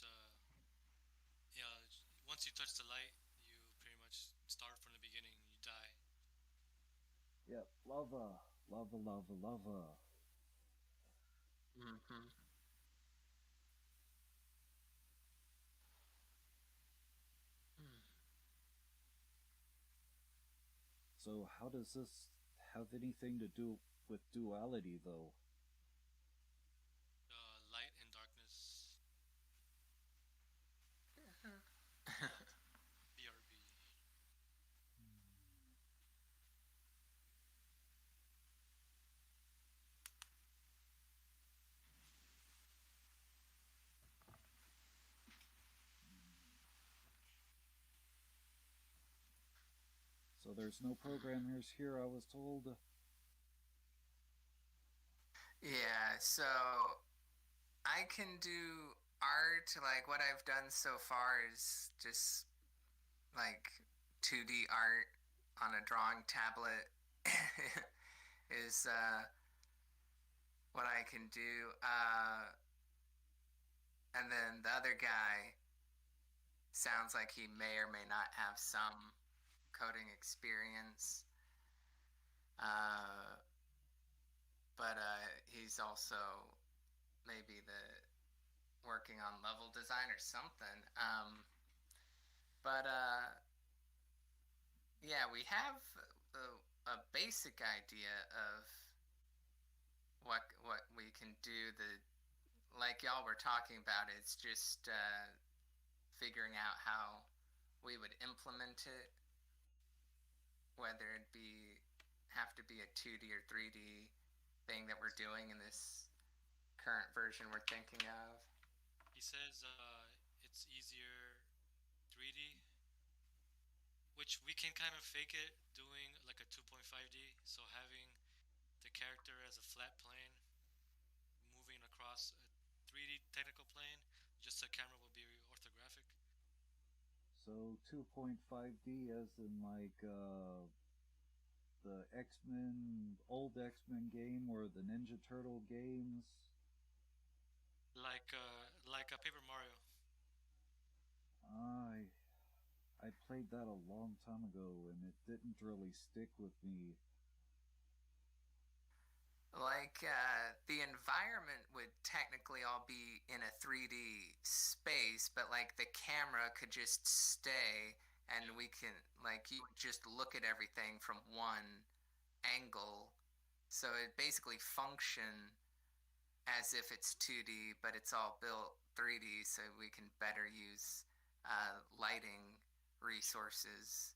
yeah, once you touch the light, you pretty much start from the beginning, you die. Yep, lava, lava, lava, lava. Mm-hmm. So how does this have anything to do with duality, though? Light and darkness. BRB. So there's no programmers here, I was told. Yeah, so I can do art. Like what I've done so far is just like 2D art on a drawing tablet is what I can do. And then the other guy sounds like he may or may not have some coding experience. But he's also maybe working on level design or something. But yeah, we have a basic idea of what we can do. Like y'all were talking about, it's just figuring out how we would implement it, whether it have to be a 2D or 3D thing that we're doing in this current version we're thinking of. He says it's easier 3D, which we can kind of fake it doing like a 2.5D. So having the character as a flat plane, moving across a 3D technical plane, just the camera will be orthographic. So 2.5D as in like the X-Men, old X-Men game or the Ninja Turtle games? Like a Paper Mario. I played that a long time ago and it didn't really stick with me. Like the environment would technically all be in a 3D space, but like the camera could just stay and we can like you would just look at everything from one angle. So it basically function as if it's 2D, but it's all built 3D so we can better use lighting resources.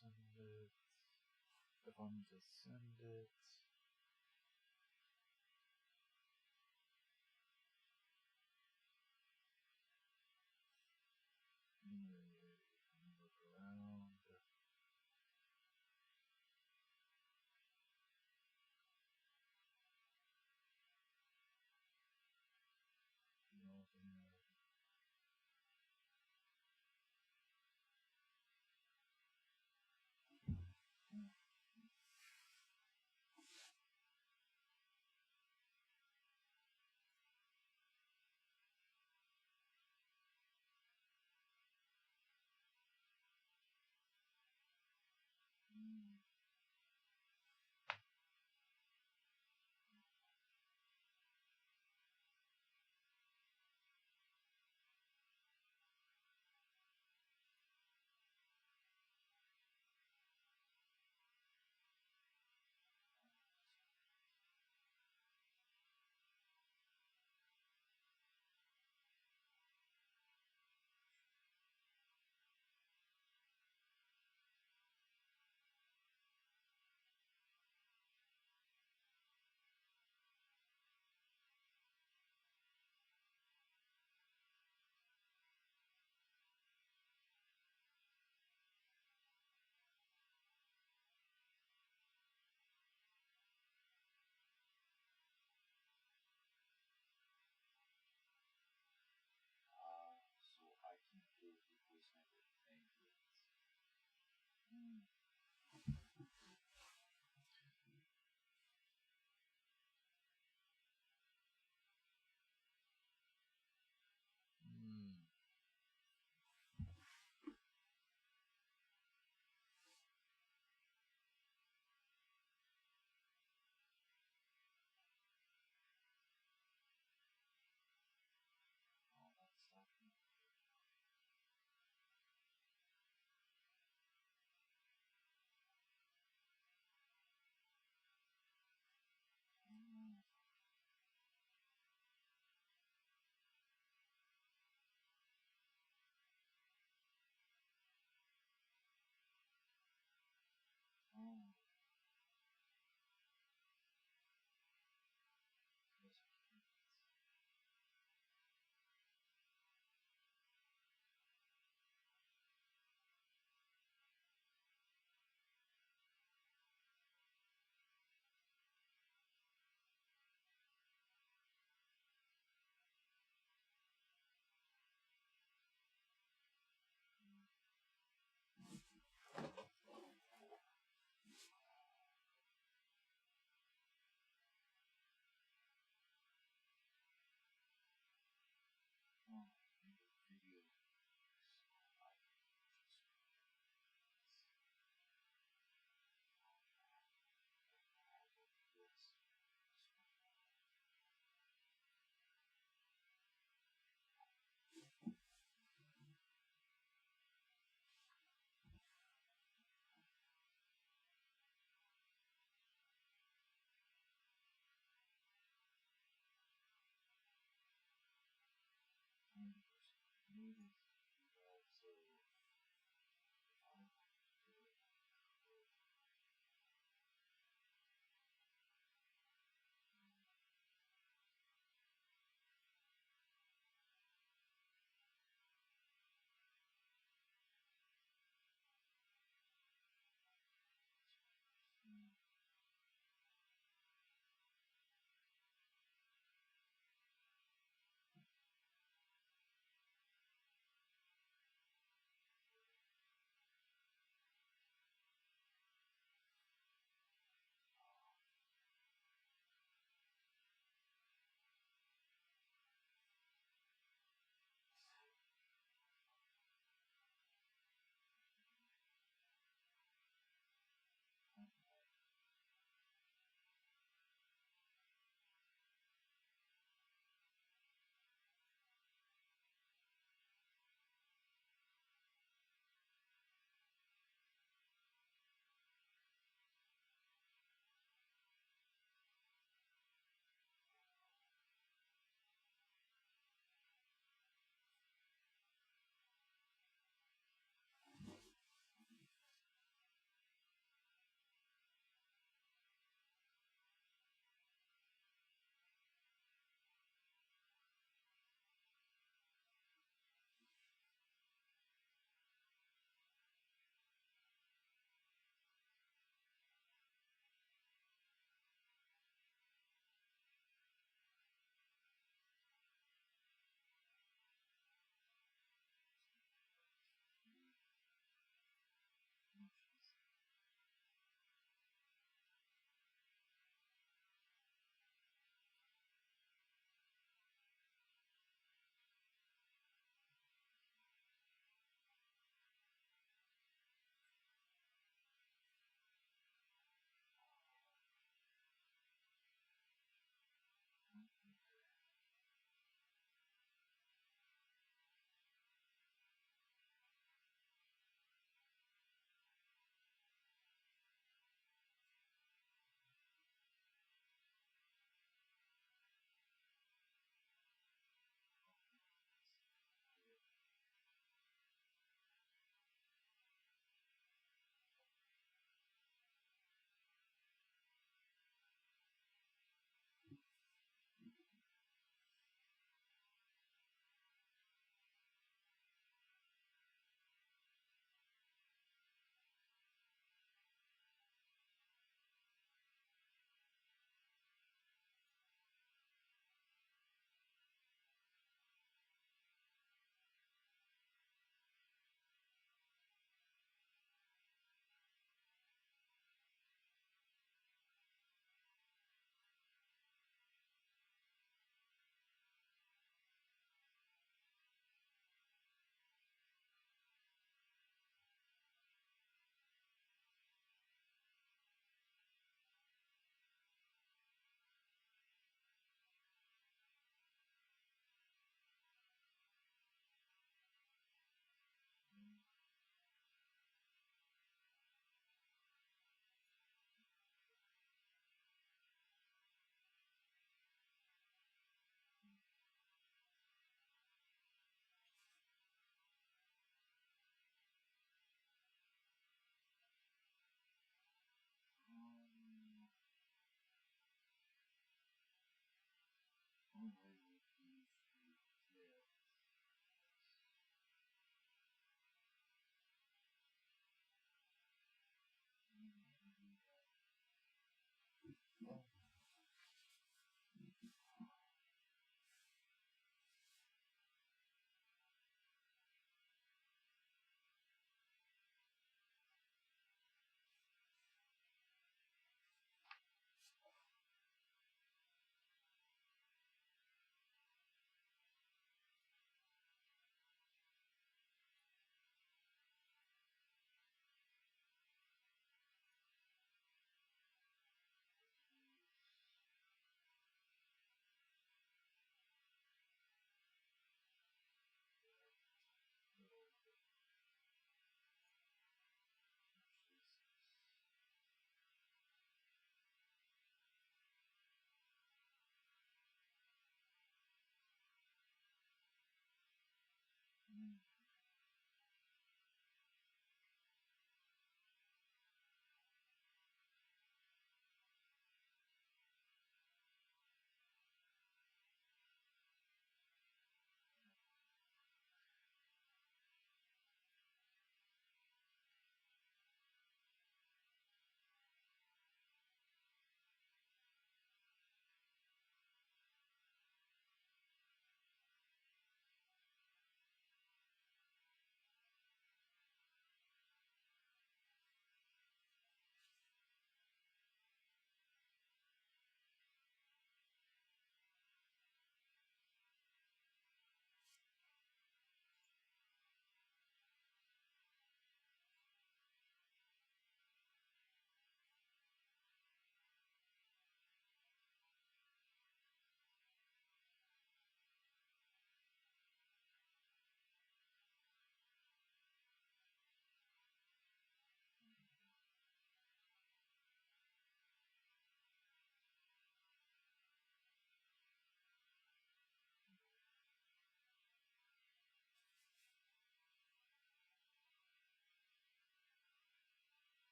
send it. If I'm to send it. Look around. So I can go to this network thing. Oh, that's something.